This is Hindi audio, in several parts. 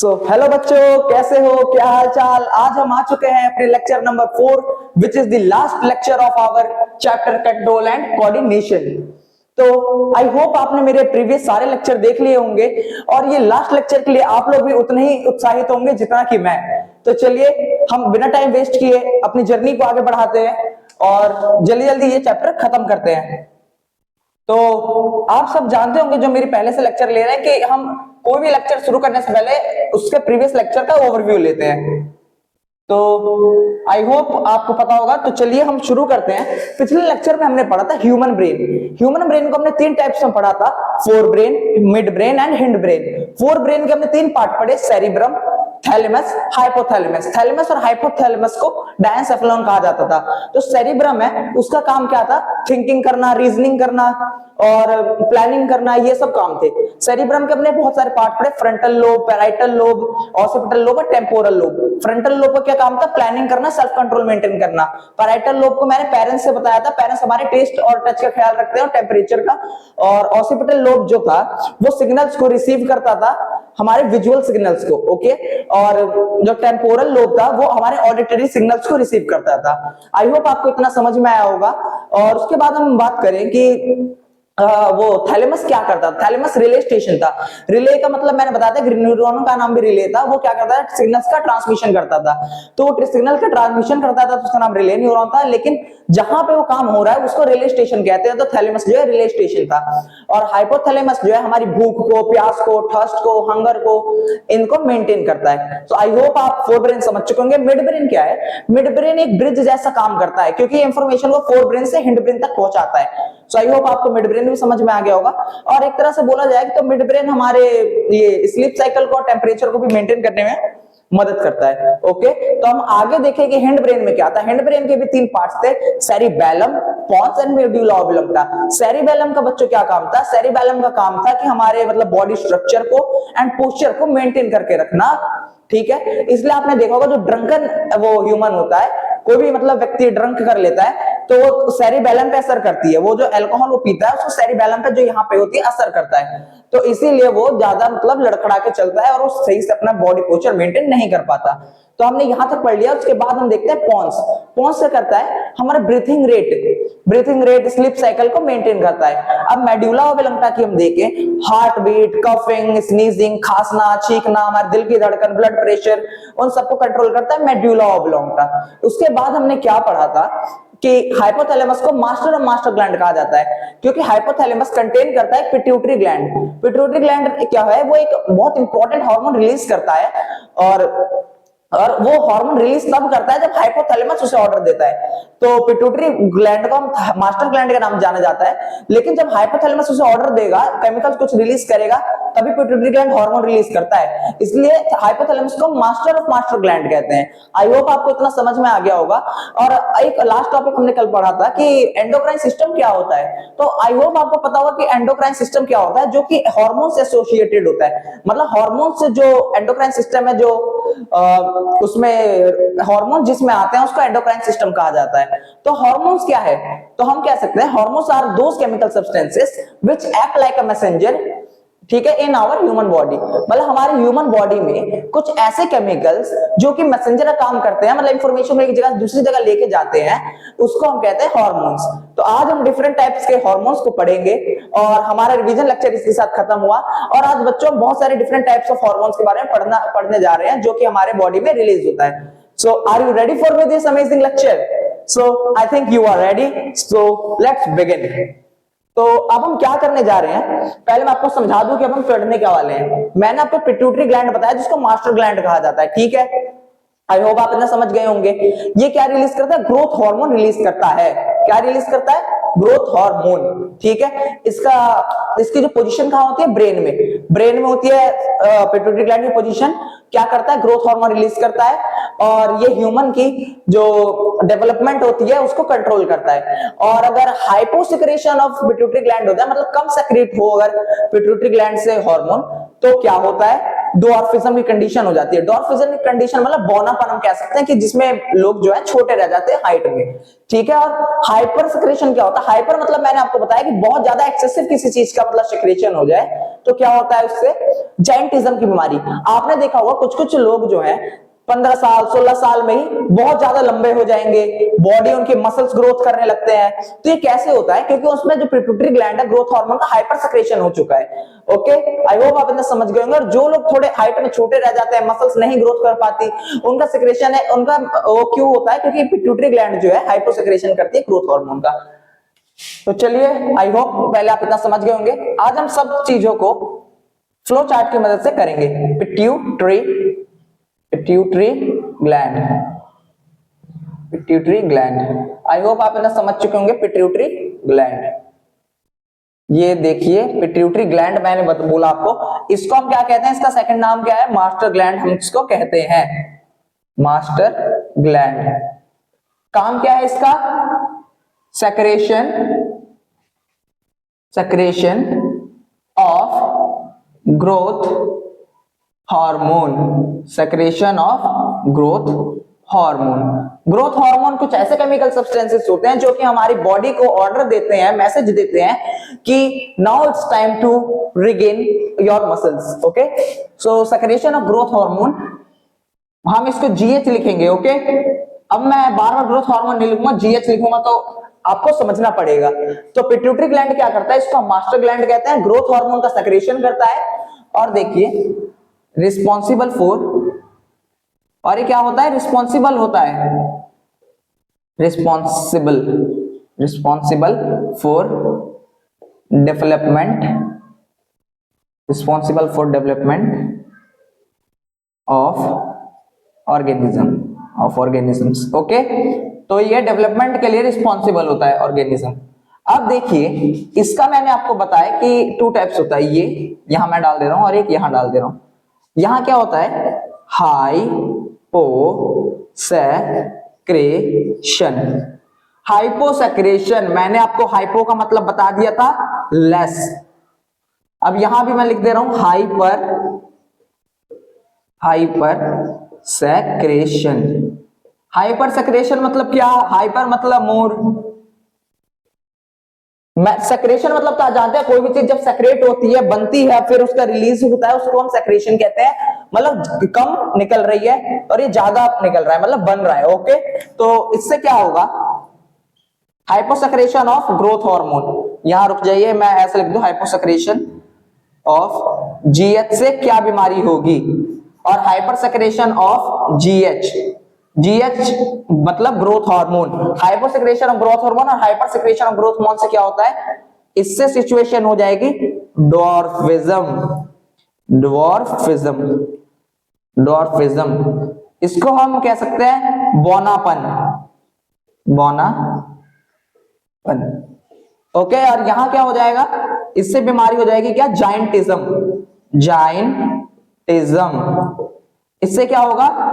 हेलो बच्चों, कैसे हो? क्या हाल चाल? आज हम आ चुके हैं अपने lecture number 4 which is the last lecture of our chapter control and coordination. तो आई होप आपने मेरे प्रीवियस सारे लेक्चर देख लिए होंगे और ये लास्ट लेक्चर के लिए आप लोग भी उतने ही उत्साहित होंगे जितना कि मैं। तो चलिए हम बिना टाइम वेस्ट किए अपनी जर्नी को आगे बढ़ाते हैं और जल्दी जल्दी ये चैप्टर खत्म करते हैं। तो आप सब जानते होंगे जो मेरी पहले से लेक्चर ले रहे हैं कि हम कोई भी लेक्चर शुरू करने से पहले उसके प्रीवियस लेक्चर का ओवरव्यू लेते हैं। तो आई होप आपको पता होगा। तो चलिए हम शुरू करते हैं। पिछले लेक्चर में हमने पढ़ा था ह्यूमन ब्रेन। ह्यूमन ब्रेन को हमने 3 टाइप्स में पढ़ा था, fore brain, mid brain and hind brain. Fore brain के हमने 3 पार्ट पढ़े, सेरिब्रम, थैलेमस, हाइपोथैलेमस। थैलेमस और हाइपोथैलेमस को डायनसेफेलॉन कहा जाता था। जो सेरिब्रम है उसका काम क्या था? थिंकिंग करना, रीजनिंग करना और प्लानिंग करना, ये सब काम थे। सेरिब्रम के हमने बहुत सारे पार्ट पढ़े, frontal lobe, parietal lobe, occipital lobe और टेम्पोरल लोब। फ्रंटल लोब का क्या काम था? प्लानिंग करना, सेल्फ कंट्रोल मेंटेन करना। पैराइटल लोब को मैंने पेरेंट्स से बताया था, पेरेंट्स हमारे टेस्ट और टच का ख्याल रखते हैं और टेम्परेचर का। और ऑसिपिटल लोब जो था वो सिग्नल्स को रिसीव करता था, हमारे विजुअल सिग्नल्स को, ओके। और जो टेम्पोरल लोब था वो हमारे ऑडिटरी सिग्नल्स को रिसीव करता था। आई होप आपको इतना समझ में आया होगा। और उसके बाद हम बात करें कि वो थैलेमस क्या करता था। थैलेमस रिले स्टेशन था। रिले का मतलब मैंने बताया था, न्यूरॉन का नाम भी रिले था। वो क्या करता था? सिग्नल्स का ट्रांसमिशन करता था। तो सिग्नल का ट्रांसमिशन करता था तो उसका नाम रिले न्यूरॉन था। लेकिन जहां पे वो काम हो रहा है उसको रिले स्टेशन कहते हैं। तो थैलेमस जो है रिले स्टेशन था। और हाइपोथैलेमस जो है हमारी भूख को, प्यास को, थर्स्ट को, हंगर को, इनको मेंटेन करता है। तो आई होप आप फोर ब्रेन समझ चुके होंगे। मिड ब्रेन क्या है? मिड ब्रेन एक ब्रिज जैसा काम करता है, क्योंकि इंफॉर्मेशन वो फोर ब्रेन से हिंड ब्रेन तक पहुंचाता है। सो आई होप आपको मिड ब्रेन भी समझ में आ गया होगा। और एक तरह से बोला जाए तो मिड ब्रेन हमारे ये स्लीप साइकिल को और टेम्परेचर को भी मेंटेन करने में मदद करता है, ओके। तो हम आगे देखें कि हिंड ब्रेन में क्या था। हिंड ब्रेन के भी 3 पार्ट्स थे, cerebellum, pons and medulla oblongata. Cerebellum का बच्चों क्या काम था? सेरिबेलम का काम था कि हमारे मतलब बॉडी स्ट्रक्चर को एंड पोस्चर को मेंटेन करके रखना, ठीक है। इसलिए आपने देखा होगा जो ड्रंकन वो ह्यूमन होता है, कोई भी मतलब व्यक्ति ड्रंक कर लेता है तो वो सेरिबेलम पे असर करती है। वो जो अल्कोहल वो पीता है उसको सेरिबेलम पे जो यहाँ पे होती है असर करता है। तो इसीलिए वो ज्यादा मतलब लड़खड़ा के चलता है और वो सही से अपना बॉडी पोस्चर मेंटेन नहीं कर पाता। तो हमने यहां तक पढ़ लिया। उसके बाद हम देखते हैं पोन्स। पोन्स से करता है हमारा ब्रीथिंग रेट स्लीप साइकिल को मेंटेन करता है। अब मेडुला ओब्लंगटा की हम देखें, हार्ट बीट, कफिंग, स्नीजिंग, खांसना, छींकना, हमारे दिल की धड़कन, ब्लड प्रेशर, उन सबको कंट्रोल करता है मेडुला ओब्लंगटा। उसके बाद हमने क्या पढ़ा था कि हाइपोथैलेमस को मास्टर और मास्टर ग्लैंड कहा जाता है, क्योंकि हाइपोथैलेमस कंटेन करता है पिट्यूटरी ग्लैंड। पिट्यूटरी ग्लैंड क्या है? वो एक बहुत इंपॉर्टेंट हार्मोन रिलीज करता है और वो हार्मोन रिलीज तब करता है जब हाइपोथैलेमस उसे ऑर्डर देता है। तो पिट्यूटरी ग्लैंड को हम मास्टर ग्लैंड के नाम जाना जाता है। लेकिन जब हाइपोथैलेमस उसे ऑर्डर देगा, केमिकल्स कुछ रिलीज करेगा, तभी पिट्यूटरी ग्लैंड हार्मोन रिलीज करता है। इसलिए हाइपोथैलेमस को मास्टर ऑफ मास्टर ग्लैंड कहते हैं। आई होप आपको इतना समझ में आ गया होगा। और एक लास्ट टॉपिक हमने कल पढ़ा था कि एंडोक्राइन सिस्टम क्या होता है। तो आई होप आपको पता होगा कि एंडोक्राइन सिस्टम क्या होता है, जो कि हार्मोन से एसोसिएटेड होता है। मतलब हार्मोन से जो एंडोक्राइन सिस्टम है, जो उसमें हार्मोन जिसमें आते हैं उसको एंडोक्राइन सिस्टम कहा जाता है। तो हार्मोन्स क्या है? तो हम कह सकते हैं hormones are those chemical substances which act like a messenger, ठीक है, इन आवर ह्यूमन बॉडी। मतलब हमारे ह्यूमन बॉडी में कुछ ऐसे केमिकल्स जो कि मैसेंजर का काम करते हैं, मतलब इंफॉर्मेशन को एक जगह दूसरी जगह लेके जाते हैं, उसको हम कहते हैं हार्मोन्स। तो आज हम डिफरेंट टाइप्स के हार्मोन्स को पढ़ेंगे और हमारा रिवीजन लेक्चर इसके साथ खत्म हुआ। और आज बच्चों हम बहुत सारे डिफरेंट टाइप्स ऑफ हार्मोन्स के बारे में पढ़ने जा रहे हैं जो कि हमारे बॉडी में रिलीज होता है। So are you ready for this amazing lecture? So I think you are ready. So let's begin. तो अब हम क्या करने जा रहे हैं, पहले मैं आपको समझा दूं कि अब हम पढ़ने क्या वाले हैं। मैंने आपको पिट्यूटरी ग्लैंड बताया जिसको मास्टर ग्लैंड कहा जाता है, ठीक है। आई होप आप इतना समझ गए होंगे। ये क्या रिलीज करता है? ग्रोथ हार्मोन रिलीज करता है। क्या रिलीज करता है? ग्रोथ हार्मोन, ठीक है। इसकी जो पोजीशन कहां होती है? ब्रेन में होती है। पिट्यूटरी ग्लैंड की पोजीशन क्या करता है? ग्रोथ हार्मोन रिलीज करता है और ये ह्यूमन की जो डेवलपमेंट होती है उसको कंट्रोल करता है। और अगर हाइपोसिक्रेशन ऑफ पिट्यूटरी ग्लैंड होता है, मतलब कम सेक्रेट हो अगर पिट्यूटरी ग्लैंड से हार्मोन, तो क्या होता है? डॉर्फिज्म की कंडीशन हो जाती है। डॉर्फिज्म की कंडीशन मतलब बौनापन हम कह सकते हैं, कि जिसमें लोग जो है छोटे रह जाते हैं हाइट में, ठीक है। और हाइपर सिक्रेशन क्या होता है? हाइपर मतलब मैंने आपको बताया कि बहुत ज्यादा एक्सेसिव किसी चीज का मतलब सिक्रेशन हो जाए तो क्या होता है उससे? जाइंटिज्म की बीमारी। आपने देखा होगा कुछ कुछ लोग जो है 15 साल 16 साल में ही बहुत ज्यादा लंबे हो जाएंगे, बॉडी उनके मसल्स ग्रोथ करने लगते हैं। तो ये कैसे होता है? क्योंकि उसमें जो पिट्यूटरी ग्लैंड है, ग्रोथ हार्मोन का हाइपर सेक्रेशन हो चुका है। ओके, आई होप आप इतना समझ गए होंगे। और जो लोग थोड़े हाइट में छोटे रह जाते हैं, मसल्स नहीं ग्रोथ कर पाती, उनका सेक्रेशन है, उनका वो क्यों होता है? क्योंकि पिट्यूटरी ग्लैंड जो है हाइपर सेक्रेशन करती है ग्रोथ हार्मोन का। तो चलिए, आई होप पहले आप इतना समझ गए होंगे। आज हम सब चीजों को फ्लो चार्ट की मदद से करेंगे। Pituitary gland, pituitary gland, I hope आप इतना समझ चुके होंगे। पिट्यूटरी ग्लैंड, ये देखिए पिट्यूटरी ग्लैंड मैंने बोला आपको। इसको हम क्या कहते हैं? इसका सेकंड नाम क्या है? मास्टर ग्लैंड हम इसको कहते हैं, मास्टर ग्लैंड। काम क्या है इसका? Secretion of growth hormone, secretion of growth hormone. Growth hormone कुछ ऐसे केमिकल सब्सटेंसेस होते हैं जो कि हमारी बॉडी को ऑर्डर देते हैं, मैसेज देते हैं कि now it's time to regain your muscles. Okay, so secretion of growth hormone, हम इसको जीएच लिखेंगे। ओके, अब मैं बार बार ग्रोथ हार्मोन नहीं लिखूंगा, जीएच लिखूंगा, तो आपको समझना पड़ेगा। तो पिट्यूटरी ग्लैंड क्या करता है? इसको हम मास्टर ग्लैंड कहते हैं, ग्रोथ हार्मोन का सेक्रेशन करता है। और देखिए रिस्पॉन्सिबल फॉर, और ये क्या होता है? रिस्पॉन्सिबल होता है, responsible for development, responsible for development of organisms. Okay, तो ये डेवलपमेंट के लिए रिस्पॉन्सिबल होता है ऑर्गेनिज्म। अब देखिए, इसका मैंने आपको बताया कि टू टाइप्स होता है, ये यहां मैं डाल दे रहा हूं और एक यहां डाल दे रहा हूं। यहां क्या होता है? हाइपोसेक्रेशन, मैंने आपको हाइपो का मतलब बता दिया था, लेस। अब यहां भी मैं लिख दे रहा हूं हाइपर सेक्रेशन मतलब क्या? हाइपर मतलब मोर, सेक्रेशन मतलब क्या जानते हैं? कोई भी चीज जब सेक्रेट होती है, बनती है, फिर उसका रिलीज होता है, उसको हम सेक्रेशन कहते हैं। मतलब कम निकल रही है और ये ज्यादा निकल रहा है, मतलब बन रहा है। ओके, तो इससे क्या होगा? Hyposecretion of growth hormone. यहां रुक जाइए, मैं ऐसे लिख दूं, हाइपोसेक्रेशन ऑफ जीएच से क्या बीमारी होगी? और हाइपर सेक्रेशन ऑफ जीएच मतलब growth hormone. Hyper secretion of growth hormone और hyper secretion of growth hormone से क्या होता है? इससे सिचुएशन हो जाएगी डॉर्फिज्म। इसको हम कह सकते हैं बौनापन। ओके, और यहां क्या हो जाएगा? इससे बीमारी हो जाएगी क्या? जाइंटिज्म। इससे क्या होगा?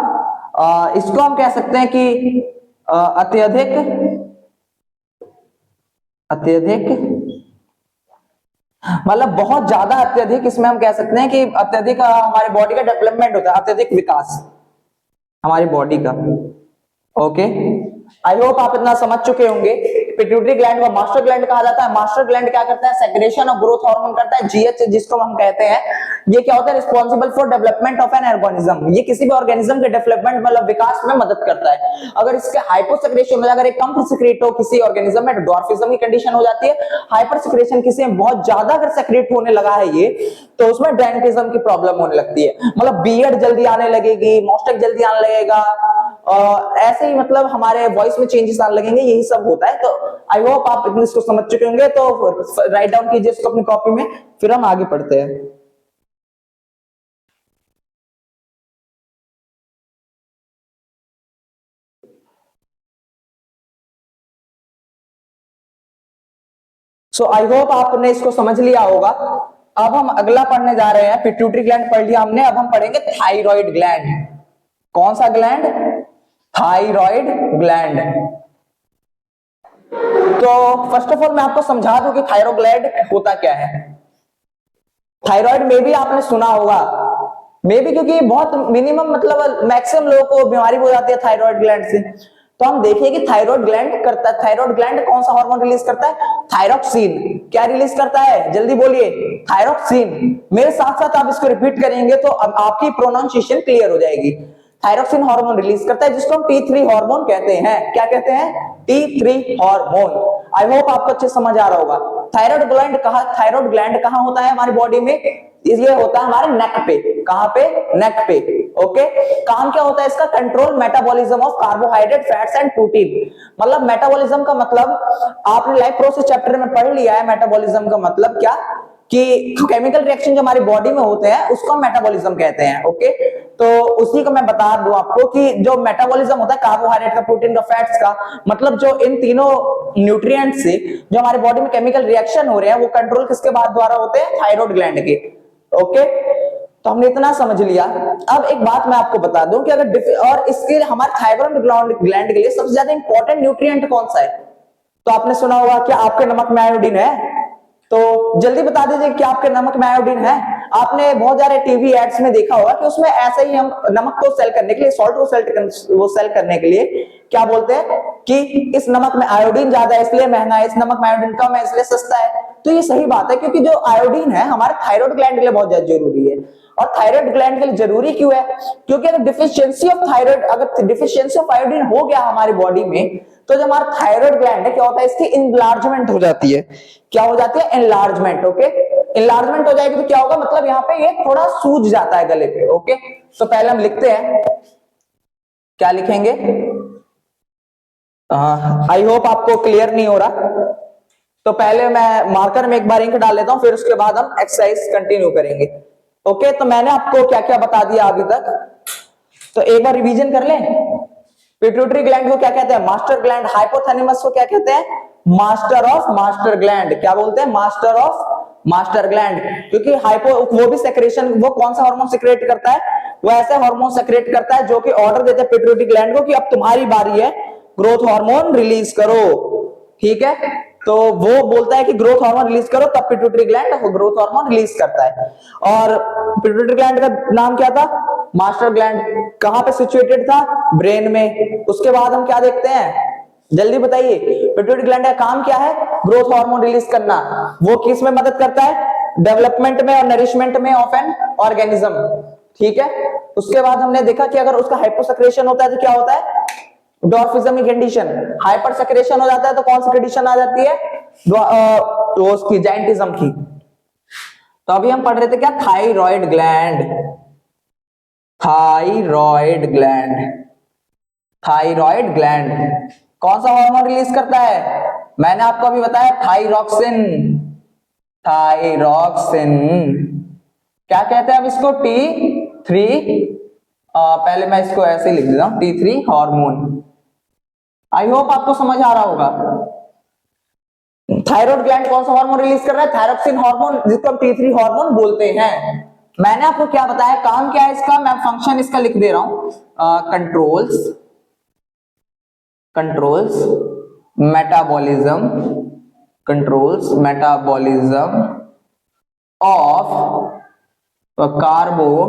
इसको हम कह सकते हैं कि अत्यधिक मतलब बहुत ज्यादा अत्यधिक, इसमें हम कह सकते हैं कि अत्यधिक हमारे बॉडी का डेवलपमेंट होता है, अत्यधिक विकास हमारी बॉडी का। ओके, आई होप आप इतना समझ चुके होंगे। पिट्यूटरी ग्लैंड को मास्टर ग्लैंड कहा जाता है। मास्टर ग्लैंड क्या करता है? सेक्रेशन ऑफ ग्रोथ हार्मोन करता है, जीएच जिसको हम कहते हैं। ये क्या होता है? Responsible for development of an organism. ये किसी भी ऑर्गेनिज्म के डेवलपमेंट मतलब विकास में मदद करता है। अगर इसके हाइपोसेक्रेशन में, अगर एक कम सेक्रेट हो किसी ऑर्गेनिज्म में, डॉर्फिज्म की कंडीशन हो जाती है। हाइपर सेक्रेशन किसी में बहुत ज्यादा अगर सेक्रेट होने लगा है ये, तो उसमें जाइंटिज्म की प्रॉब्लम होने लगती है। मतलब बियर्ड जल्दी आने लगेगी, मॉस्टेक जल्दी आने लगेगा, ऐसे ही मतलब हमारे वॉइस में चेंजेस आने लगेंगे, यही सब होता है। तो आई होप आप इसको समझ चुके होंगे। तो राइट डाउन कीजिए इसको अपनी कॉपी में, फिर हम आगे पढ़ते हैं। सो आई होप आपने इसको समझ लिया होगा। अब हम अगला पढ़ने जा रहे हैं। पिट्यूटरी ग्लैंड पढ़ लिया हमने, अब हम पढ़ेंगे थायराइड ग्लैंड। कौन सा ग्लैंड? Thyroid gland. तो फर्स्ट ऑफ ऑल मैं आपको समझा दूं कि थायराइड ग्लैंड होता क्या है। थायराइड में भी आपने सुना होगा, मे भी, क्योंकि बहुत मिनिमम मतलब मैक्सिमम लोगों को बीमारी हो जाती है थायराइड ग्लैंड से। तो हम देखिए कि थायराइड ग्लैंड करता है, थायराइड ग्लैंड कौन सा हार्मोन रिलीज करता है? थायरॉक्सिन। क्या रिलीज करता है? जल्दी बोलिए। थायरॉक्सिन। मेरे साथ साथ आप इसको रिपीट करेंगे तो अब आपकी प्रोनाउंसिएशन क्लियर हो जाएगी। थायरोक्सिन हार्मोन रिलीज करता है जिसको हम T3 हार्मोन कहते हैं। क्या कहते हैं? T3 hormone. आई होप आपको अच्छे समझ आ रहा होगा। थायराइड ग्लैंड कहाँ होता है हमारी बॉडी में? ये होता है हमारे नेक पे। कहां पे? नेक पे। ओके। काम क्या होता है इसका? Control metabolism of carbohydrate, fats and protein. मतलब मेटाबॉलिज्म का मतलब आपने लाइफ प्रोसेस चैप्टर में पढ़ लिया है। मेटाबॉलिज्म का मतलब क्या कि केमिकल रिएक्शन जो हमारी बॉडी में होते हैं उसको हम मेटाबॉलिज्म कहते हैं। ओके, तो उसी को मैं बता दूं आपको कि जो मेटाबॉलिज्म होता है कार्बोहाइड्रेट का, प्रोटीन का, फैट्स का, मतलब जो इन तीनों न्यूट्रिएंट से जो हमारे बॉडी में केमिकल रिएक्शन हो रहे हैं वो कंट्रोल किसके बाद द्वारा होते हैं? थायराइड ग्लैंड के। ओके, तो हमने इतना समझ लिया। अब एक बात मैं आपको बता दूं कि अगर और इसके हमारे थायराइड ग्लैंड के लिए सबसे ज्यादा इंपॉर्टेंट न्यूट्रिएंट कौन सा है? तो आपने सुना होगा कि आपके नमक में आयोडीन है। तो जल्दी बता दीजिए कि आपके नमक में आयोडीन है। आपने बहुत सारे टीवी एड्स में देखा होगा कि उसमें ऐसे ही हम नमक को सेल करने के लिए, सॉल्ट को सेल करने के लिए क्या बोलते हैं कि इस नमक में आयोडीन ज्यादा है इसलिए महंगा है, इस नमक में आयोडीन कम है इसलिए सस्ता है। तो ये सही बात है क्योंकि जो आयोडीन है हमारे थायराइड ग्लैंड के लिए बहुत ज्यादा जरूरी है। और थायराइड ग्लैंड के लिए जरूरी क्यों है? क्योंकि अगर डिफिशियंसी ऑफ थायराइड, अगर डिफिशियंसी ऑफ आयोडीन हो गया हमारी बॉडी में तो जो हमारा थायराइड ग्लैंड है क्या होता है? इसकी इनलार्जमेंट हो जाती है। क्या हो जाती है? इनलार्जमेंट। ओके, इनलार्जमेंट हो जाएगी तो क्या होगा? मतलब यहाँ पे ये थोड़ा सूज जाता है गले पे। ओके, तो पहले हम लिखते हैं, क्या लिखेंगे? आई होप आपको क्लियर नहीं हो रहा, तो पहले मैं मार्कर में एक बार इंक डाल लेता हूं, फिर उसके बाद हम एक्सरसाइज कंटिन्यू करेंगे। ओके, तो मैंने आपको क्या क्या बता दिया अभी तक, तो एक बार रिवीजन कर लें। पिट्यूटरी ग्लैंड को क्या कहते हैं? Master gland. हाइपोथैलेमस को क्या कहते हैं? Master of master gland. क्या बोलते हैं? Master of master gland. क्योंकि वो भी सेक्रेशन, वो कौन सा हार्मोन सेक्रेट करता है? वो ऐसे हार्मोन सेक्रेट करता है जो कि ऑर्डर देते हैं पिट्यूटरी ग्लैंड को कि अब तुम्हारी बारी है, ग्रोथ हार्मोन रिलीज करो। ठीक है, तो वो बोलता है कि ग्रोथ हार्मोन रिलीज करो, तब पिट्यूटरी ग्लैंड वो ग्रोथ हार्मोन रिलीज करता है। और पिट्यूटरी ग्लैंड का नाम क्या था? Master gland. कहां पे सिचुएटेड था? ब्रेन में। उसके बाद हम क्या देखते हैं? जल्दी बताइए, पिट्यूटरी ग्लैंड का काम क्या है? ग्रोथ हार्मोन रिलीज करना। वो किस में मदद करता है? डेवलपमेंट में और नरिशमेंट में ऑफ एन ऑर्गेनिज्म। ठीक है, उसके बाद हमने देखा कि अगर उसका हाइपोसेक्रेशन होता है तो क्या होता है? डॉर्फिज्म की कंडीशन। हाइपर सेक्रेशन हो जाता है तो कौन सी कंडीशन आ जाती है? तो उसकी जाइंटिज्म की। तो अभी हम पढ़ रहे थे क्या? Thyroid gland. Thyroid gland, thyroid gland कौन सा हार्मोन रिलीज करता है? मैंने आपको अभी बताया थायरॉक्सिन। थायरॉक्सिन। क्या कहते हैं अब इसको? T3। पहले मैं इसको ऐसे लिख देता हूं, T3 हार्मोन। आई होप आपको समझ आ रहा होगा। थायराइड ग्लैंड कौन सा हार्मोन रिलीज कर रहा है? थायरॉक्सिन हार्मोन, जिसको हम T3 हार्मोन बोलते हैं। मैंने आपको क्या बताया, काम क्या है इसका? मैं फंक्शन इसका लिख दे रहा हूं, controls metabolism of carbohydrate,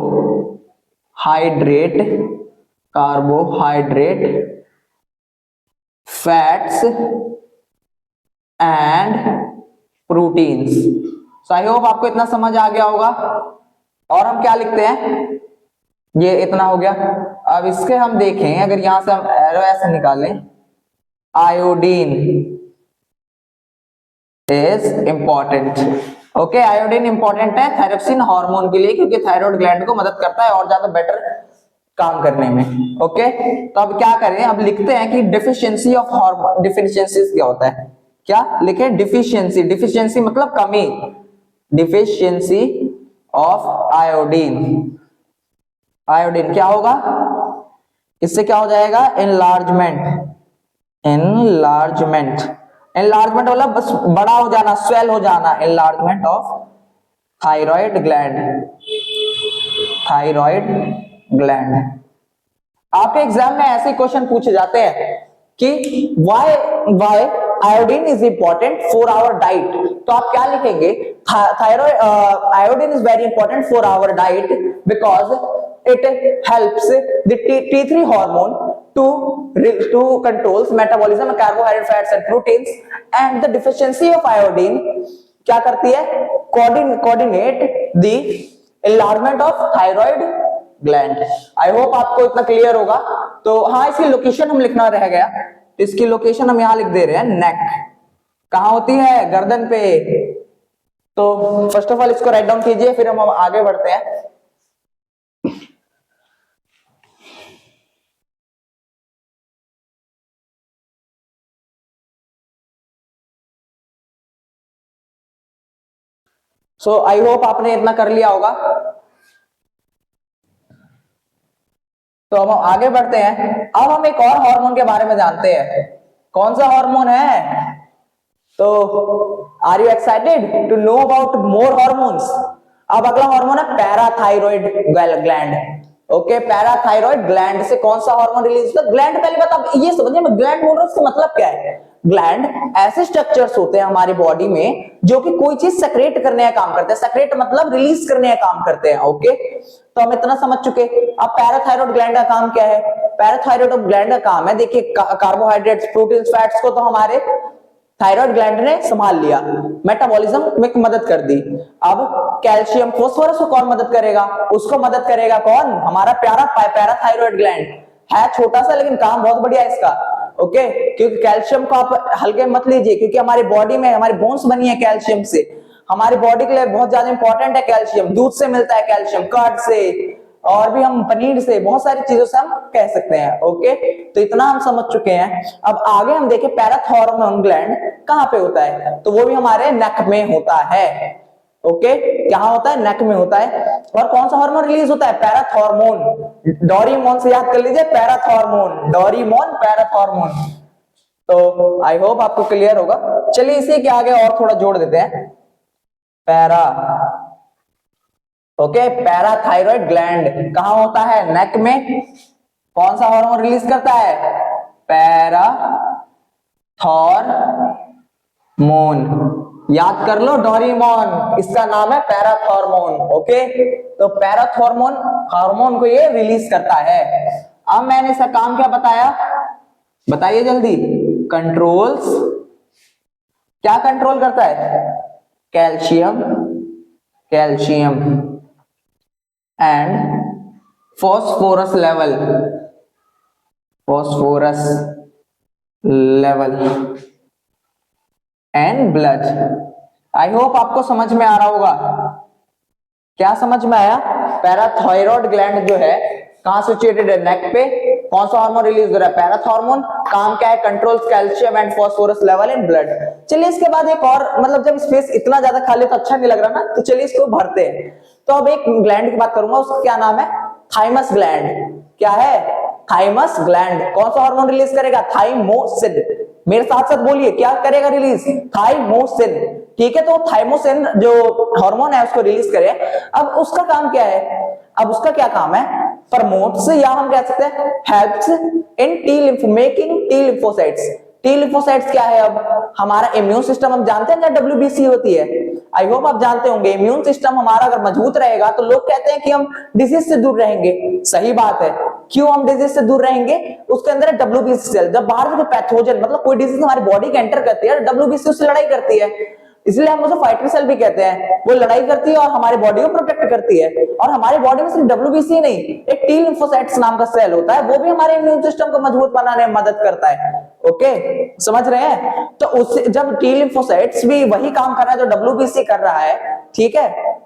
fats and proteins. So I hope आपको इतना समझ आ गया होगा। और हम क्या लिखते हैं? ये इतना हो गया। अब इसके हम देखें, अगर यहां से हम एरो ऐसे निकालें, iodine is important. Okay, iodine important है थायरॉक्सिन हार्मोन के लिए क्योंकि थायराइड ग्लैंड को मदद करता है और ज्यादा बेटर काम करने में। ओके, तो अब क्या करें? अब लिखते हैं कि डिफिशियंसी ऑफ हार्मोन, डिफिशियंसी क्या होता है? क्या लिखें? डिफिशियंसी। डिफिशियंसी मतलब कमी। Deficiency of iodine. आयोडीन क्या होगा? इससे क्या हो जाएगा? इनलार्जमेंट। इनलार्जमेंट मतलब बस बड़ा हो जाना, स्वेल हो जाना। Enlargement of thyroid gland. आपके एग्जाम में ऐसे क्वेश्चन पूछे जाते हैं कि why iodine is important for our diet. तो आप क्या लिखेंगे? Thyroid iodine is very important for our diet because it helps the T3 hormone to controls metabolism of carbohydrate, fats and proteins, and the deficiency of iodine क्या करती है, coordinate the enlargement of thyroid gland. I hope आपको इतना क्लियर होगा। तो हाँ, इसकी लोकेशन हम लिखना रह गया, इसकी लोकेशन हम यहां लिख दे रहे हैं, नेक। कहां होती है, गर्दन पे। तो फर्स्ट ऑफ ऑल इसको राइट डाउन कीजिए, फिर हम आगे बढ़ते हैं। सो आई होप आपने इतना कर लिया होगा। तो हम आगे बढ़ते हैं। अब हम एक और हार्मोन के बारे में जानते हैं। कौन सा हार्मोन है? तो are you excited to know about more hormones? अब अगला हार्मोन है parathyroid gland. Okay, parathyroid gland से कौन सा हार्मोन रिलीज होता है? ग्लैंड पहले बात आप ये समझिए, मैं ग्लैंड बोल रहा हूं, उसका मतलब क्या है। ग्लैंड ऐसे स्ट्रक्चर्स होते हैं हमारी बॉडी में जो कि कोई चीज सेक्रेट करने का काम करते हैं। सेक्रेट मतलब रिलीज करने का काम करते हैं। ओके, तो हम इतना समझ चुके। अब पैराथायरॉइड ग्लैंड का काम क्या है? पैराथायरॉइड ग्लैंड का काम है, देखिए, कार्बोहाइड्रेट्स, प्रोटीन्स, फैट्स को तो हमारे थायराइड ग्लैंड ने संभाल लिया, मेटाबॉलिज्म में मदद कर दी। अब कैल्शियम, फास्फोरस को कौन मदद करेगा? उसको मदद करेगा कौन? हमारा प्यारा पैराथायरॉइड ग्लैंड है। छोटा सा लेकिन काम बहुत बढ़िया है इसका। ओके, क्योंकि कैल्शियम को आप हल्के मत लीजिए, क्योंकि हमारी बॉडी में हमारी बोन्स बनी है कैल्शियम से। हमारी बॉडी के लिए बहुत ज्यादा इंपॉर्टेंट है कैल्शियम। दूध से मिलता है कैल्शियम, कर्ड से, और भी हम पनीर से, बहुत सारी चीजों से हम कह सकते हैं। ओके, तो इतना हम समझ चुके हैं। अब आगे हम देखें पैराथायरॉइड ग्लैंड कहां पे होता है, तो वो भी हमारे नेक में होता है। ओके, कहां होता है? नेक में होता है। और कौन सा हार्मोन रिलीज होता है? पैराथॉर्मोन। डोरीमोन से याद कर लीजिए, पैराथॉर्मोन, डोरीमोन, पैराथॉर्मोन। तो आई होप आपको क्लियर होगा। चलिए इसी के आगे और थोड़ा जोड़ देते हैं। पैरा, ओके, पैराथायरॉइड ग्लैंड कहां होता है? नेक में। कौन सा हार्मोन रिलीज करता है? पैराथॉर्मोन। याद कर लो, डोरीमोन इसका नाम है पैराथॉर्मोन। ओके, तो पैराथॉर्मोन हार्मोन को ये रिलीज करता है। अब मैंने इसका काम क्या बताया, बताइए जल्दी। कंट्रोल्स, क्या कंट्रोल करता है? Calcium, calcium and phosphorus level, phosphorus level and blood. I hope आपको समझ में आ रहा होगा। क्या समझ में आया? पैराथायरॉइड ग्लैंड जो है कहां सिचुएटेड है? नेक पे। कौन सा हार्मोन रिलीज हो रहा है? पैराथॉर्मोन। काम क्या है? Controls calcium and phosphorus level in blood. चलिए इसके बाद एक और, मतलब जब स्पेस इतना ज्यादा खाली तो अच्छा नहीं लग रहा ना, तो चलिए इसको भरते हैं। तो अब एक ग्लैंड की बात करूंगा, उसका क्या नाम है? Thymus gland. क्या है? Thymus gland. कौन सा हार्मोन रिलीज करेगा? थाइमोसिन। मेरे साथ साथ बोलिए, क्या करेगा रिलीज? थाइमोसिन। ठीक है, तो थाइमोसिन जो हार्मोन है उसको रिलीज करे। अब उसका काम क्या है? अब उसका क्या काम है? प्रमोट्स, या हम कह सकते हैं helps in T lymph making tea lymphocytes. T lymphocytes क्या है? अब हमारा इम्यून सिस्टम, हम जानते हैं क्या डब्ल्यूबीसी होती है? आई होप आप जानते होंगे। इम्यून सिस्टम हमारा अगर मजबूत रहेगा तो लोग कहते हैं कि हम डिजीज से दूर रहेंगे। सही बात है। क्यों हम डिजीज से दूर रहेंगे? उसके अंदर है डब्ल्यूबीसी सेल। जब बाहर से पैथोजन, मतलब कोई डिजीज हमारी बॉडी के एंटर करती है, डब्ल्यूबीसी उससे लड़ाई करती है। इसलिए हम उसे फाइटर सेल भी कहते हैं। वो लड़ाई करती है और हमारी बॉडी को प्रोटेक्ट करती है। और हमारी बॉडी में सिर्फ डब्ल्यूबीसी नहीं, एक टी लिम्फोसाइट्स नाम का सेल होता है, वो भी हमारे इम्यून सिस्टम को मजबूत बनाने में मदद करता है। ओके, समझ रहे हैं? तो उससे जब टी लिम्फोसाइट्स भी वही काम कर रहा है जो डब्ल्यूबीसी कर रहा है, ठीक है,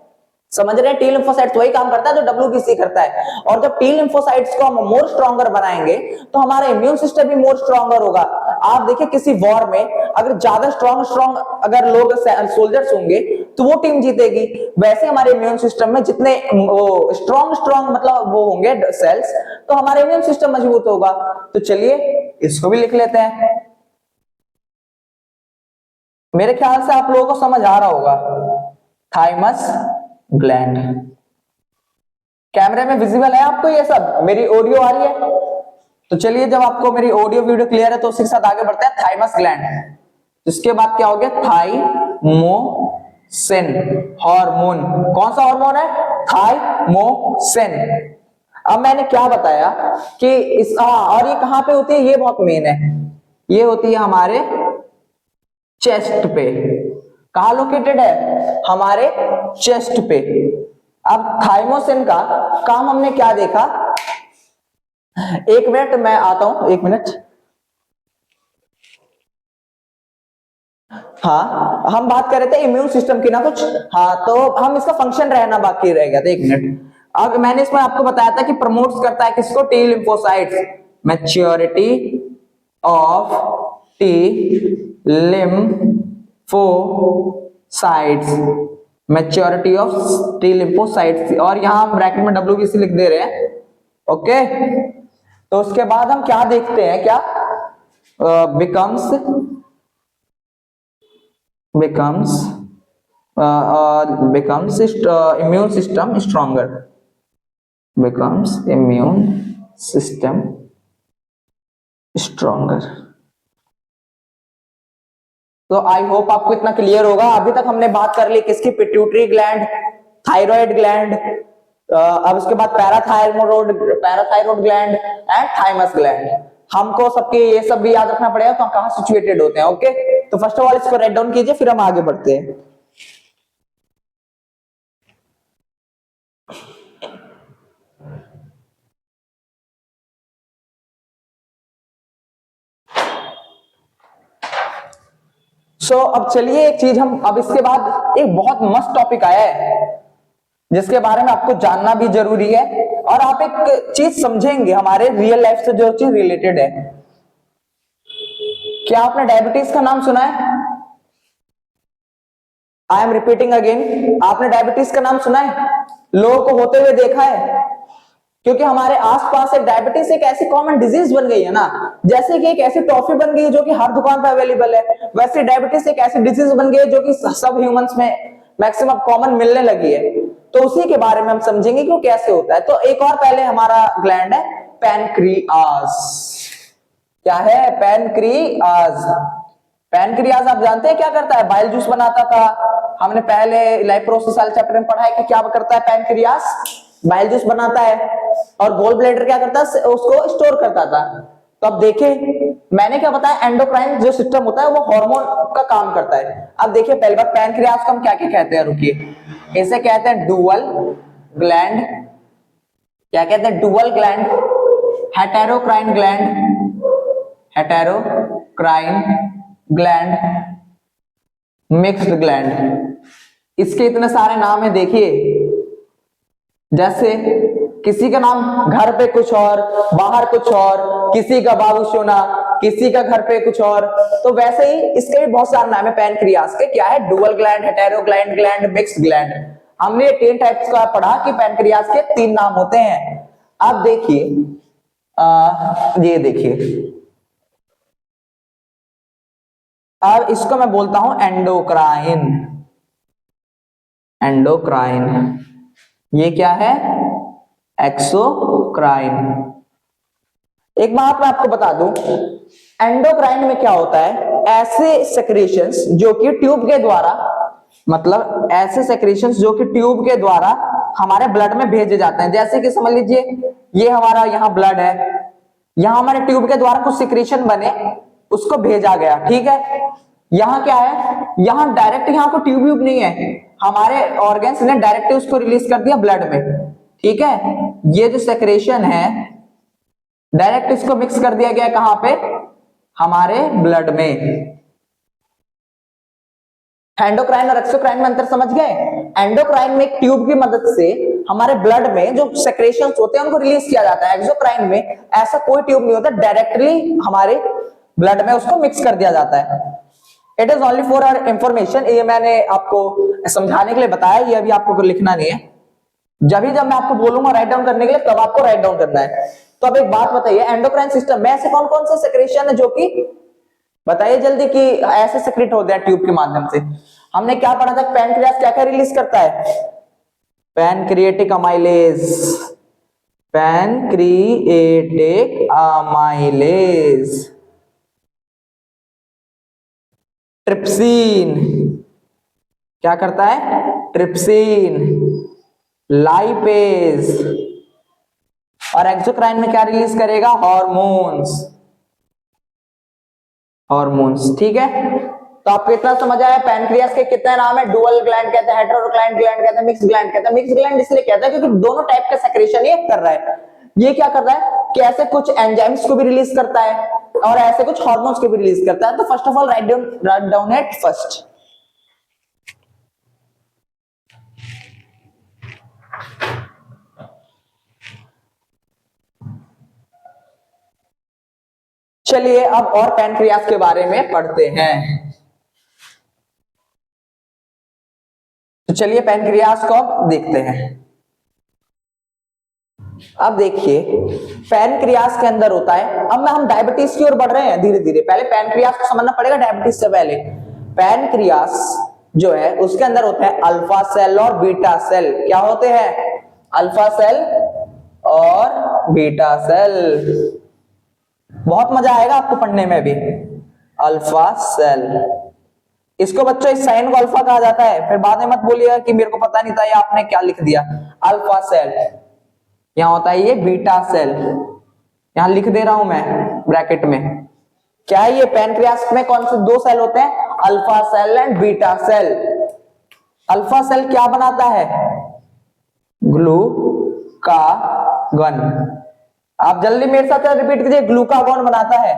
समझ रहे हैं? टी लिम्फोसाइट्स वही काम करता है जो डब्ल्यूबीसी करता है। और जब टी लिम्फोसाइट्स को हम मोर स्ट्रॉन्गर बनाएंगे तो हमारा इम्यून सिस्टम भी मोर स्ट्रॉन्गर होगा। आप देखिए किसी वॉर में अगर ज्यादा स्ट्रॉन्ग अगर लोग सोल्जर्स होंगे तो वो टीम जीतेगी। वैसे हमारे इम्यून सिस्टम में जितने स्ट्रॉन्ग मतलब वो होंगे सेल्स, तो हमारा इम्यून सिस्टम मजबूत होगा। तो चलिए इसको भी लिख लेते हैं। मेरे ख्याल से आप लोगों को समझ आ रहा होगा। Thymus gland. कैमरे में विजिबल है आपको ये सब? मेरी ऑडियो आ रही है? तो चलिए, जब आपको मेरी ऑडियो वीडियो क्लियर है तो उसी के साथ आगे बढ़ते हैं। थाइमस ग्लैंड, इसके बाद क्या हो गया? Thymosin hormone. कौन सा हार्मोन है? थाइमोसिन। अब मैंने क्या बताया कि इस और ये कहां पे होती है? ये बहुत मेन है। ये होती है हमारे चेस्ट पे। कहाँ लोकेटेड है? हमारे चेस्ट पे। अब थाइमोसिन का काम हमने क्या देखा? एक मिनट मैं आता हूं, एक मिनट। हाँ, हम बात कर रहे थे इम्यून सिस्टम की ना कुछ। हाँ, तो हम इसका फंक्शन रहना बाकी रह गया था, एक मिनट। अब मैंने इसमें आपको बताया था कि प्रमोट्स करता है किसको? T lymphocytes. Maturity of T lymphocytes, maturity of T lymphocytes, और यहां हम ब्रैकेट में WBC लिख दे रहे हैं। ओके, तो उसके बाद हम क्या देखते हैं? क्या becomes immune system stronger, becomes immune system stronger। तो आई होप आपको इतना क्लियर होगा। अभी तक हमने बात कर ली किसकी? पिट्यूटरी ग्लैंड, थायराइड ग्लैंड, अब उसके बाद parathyroid gland and thymus gland. हमको सबके ये सब भी याद रखना पड़ेगा तो कहां सिचुएटेड होते हैं। ओके, तो फर्स्ट ऑफ ऑल इसको राइट डाउन कीजिए, फिर हम आगे बढ़ते हैं। अब चलिए एक चीज हम, अब इसके बाद एक बहुत मस्त टॉपिक आया है जिसके बारे में आपको जानना भी जरूरी है, और आप एक चीज समझेंगे हमारे रियल लाइफ से जो चीज रिलेटेड है। क्या आपने डायबिटीज का नाम सुना है? आई एम रिपीटिंग अगेन, आपने डायबिटीज का नाम सुना है? लोगों को होते हुए देखा है? क्योंकि हमारे आसपास एक डायबिटीज एक ऐसी कॉमन डिजीज बन गई है ना, जैसे कि एक ऐसी टॉफी बन गई है जो कि हर दुकान पर अवेलेबल है, वैसे डायबिटीज एक ऐसी डिजीज बन गई है जो कि सब ह्यूमंस में मैक्सिमम कॉमन मिलने लगी है। तो उसी के बारे में हम समझेंगे कि वो कैसे होता है। तो एक और पहले हमारा ग्लैंड है पैनक्रियास। क्या है? पैनक्रियास। पैनक्रियास आप जानते हैं क्या करता है? बाइल जूस बनाता था। हमने पहले लाइफ प्रोसेस वाले चैप्टर में पढ़ा है कि क्या करता है पैनक्रियास? बाइल जूस बनाता है। और गोल ब्लैडर क्या करता है? उसको स्टोर करता था। तो अब देखिए मैंने क्या बताया, एंडोक्राइन जो सिस्टम होता है वो हार्मोन का काम करता है। अब देखिए पहली बात, पैनक्रियास को हम क्या क्या कहते हैं? रुकिए, इसे कहते हैं डुअल ग्लैंड। क्या कहते हैं? Dual gland, heterocrine gland, heterocrine gland, mixed gland. इसके इतने सारे नाम है, देखिए जैसे किसी का नाम घर पे कुछ और, बाहर कुछ और, किसी का बाबू सोना, किसी का घर पे कुछ और। तो वैसे ही इसके भी बहुत सारे नाम है पैनक्रियास के। क्या है? Dual gland, heterocrine gland, mixed gland. हमने 10 टाइप्स का पढ़ा कि पैनक्रियास के 3 नाम होते हैं। अब देखिए ये देखिए, अब इसको मैं बोलता हूं एंडोक्राइन। एंडोक्राइन, ये क्या है? एक्सोक्राइन। एक बात मैं आपको बता दूं, एंडोक्राइन में क्या होता है? ऐसे सेक्रेशंस जो कि ट्यूब के द्वारा, मतलब ऐसे सेक्रेशंस जो कि ट्यूब के द्वारा हमारे ब्लड में भेजे जाते हैं। जैसे कि समझ लीजिए ये हमारा यहाँ ब्लड है, यहाँ हमारे ट्यूब के द्वारा कुछ सिक्रेशन बने, उसको भेजा गया, ठीक है। यहाँ क्या है? यहाँ डायरेक्ट यहाँ को ट्यूब व्यूब नहीं है, हमारे ऑर्गन्स ने डायरेक्ट उसको रिलीज कर दिया ब्लड में, ठीक है। ये जो सेक्रेशन है डायरेक्ट इसको मिक्स कर दिया गया कहां पे? हमारे ब्लड में। एंडोक्राइन और एक्सोक्राइन में अंतर समझ गए? एंडोक्राइन में एक ट्यूब की मदद से हमारे ब्लड में जो सेक्रेशंस होते हैं उनको रिलीज किया जाता है। एक्सोक्राइन में ऐसा कोई ट्यूब नहीं होता, डायरेक्टली हमारे ब्लड में उसको मिक्स कर दिया जाता है। It is only for our information, ये मैंने आपको समझाने के लिए बताया, ये अभी आपको लिखना नहीं है। जब मैं आपको बोलूंगा राइट डाउन करने के लिए तब आपको राइट डाउन करना है। तो अब एक बात बताइए, एंडोक्राइन सिस्टम में ऐसे कौन कौन से सेक्रेशन है जो कि, बताइए जल्दी, कि ऐसे सेक्रेट होते हैं ट्यूब के माध्यम से। हमने क्या पढ़ा था? पैनक्रियास क्या क्या रिलीज करता है? Pancreatic amylase, pancreatic amylase, trypsin, क्या करता है? ट्रिप्सिन, लाइपेज, और एक्सोक्राइन में क्या रिलीज करेगा? हार्मोन्स, हार्मोन्स, ठीक है। तो आपको इतना समझ आया पैनक्रियास के कितने नाम है? डुअल ग्लैंड कहते हैं, हेटेरोग्लैंड ग्लैंड कहते हैं, मिक्स ग्लैंड कहते हैं। मिक्स ग्लैंड इसलिए कहते हैं क्योंकि दोनों टाइप का सेक्रेशन ये कर रहा है। ये क्या कर रहा है कि ऐसे कुछ एंजाइम्स को भी रिलीज करता है और ऐसे कुछ हार्मोन्स को भी रिलीज करता है। तो first of all write down it first. चलिए अब और पैनक्रियास के बारे में पढ़ते हैं। तो चलिए पैनक्रियास को अब देखते हैं। अब देखिए पैनक्रियास के अंदर होता है, अब हम डायबिटीज की ओर बढ़ रहे हैं धीरे धीरे। पहले पैनक्रियास को समझना पड़ेगा डायबिटीज से पहले। पैनक्रियास जो है उसके अंदर होते हैं अल्फा सेल और बीटा सेल। क्या होते हैं? अल्फा सेल और बीटा सेल। बहुत मजा आएगा आपको पढ़ने में भी। अल्फा सेल, इसको बच्चों इस साइन को अल्फा कहा जाता है। फिर बाद में मत बोलिएगा कि मेरे को पता नहीं था, ये आपने क्या लिख दिया। अल्फा सेल यहां होता है, ये बीटा सेल यहां लिख दे रहा हूं मैं ब्रैकेट में। क्या है ये? पैनक्रियास में कौन से दो सेल होते हैं? Alpha cell and beta cell. Alpha cell क्या बनाता है? ग्लूकागन। आप जल्दी मेरे साथ रिपीट कीजिए, ग्लूकागॉन बनाता है।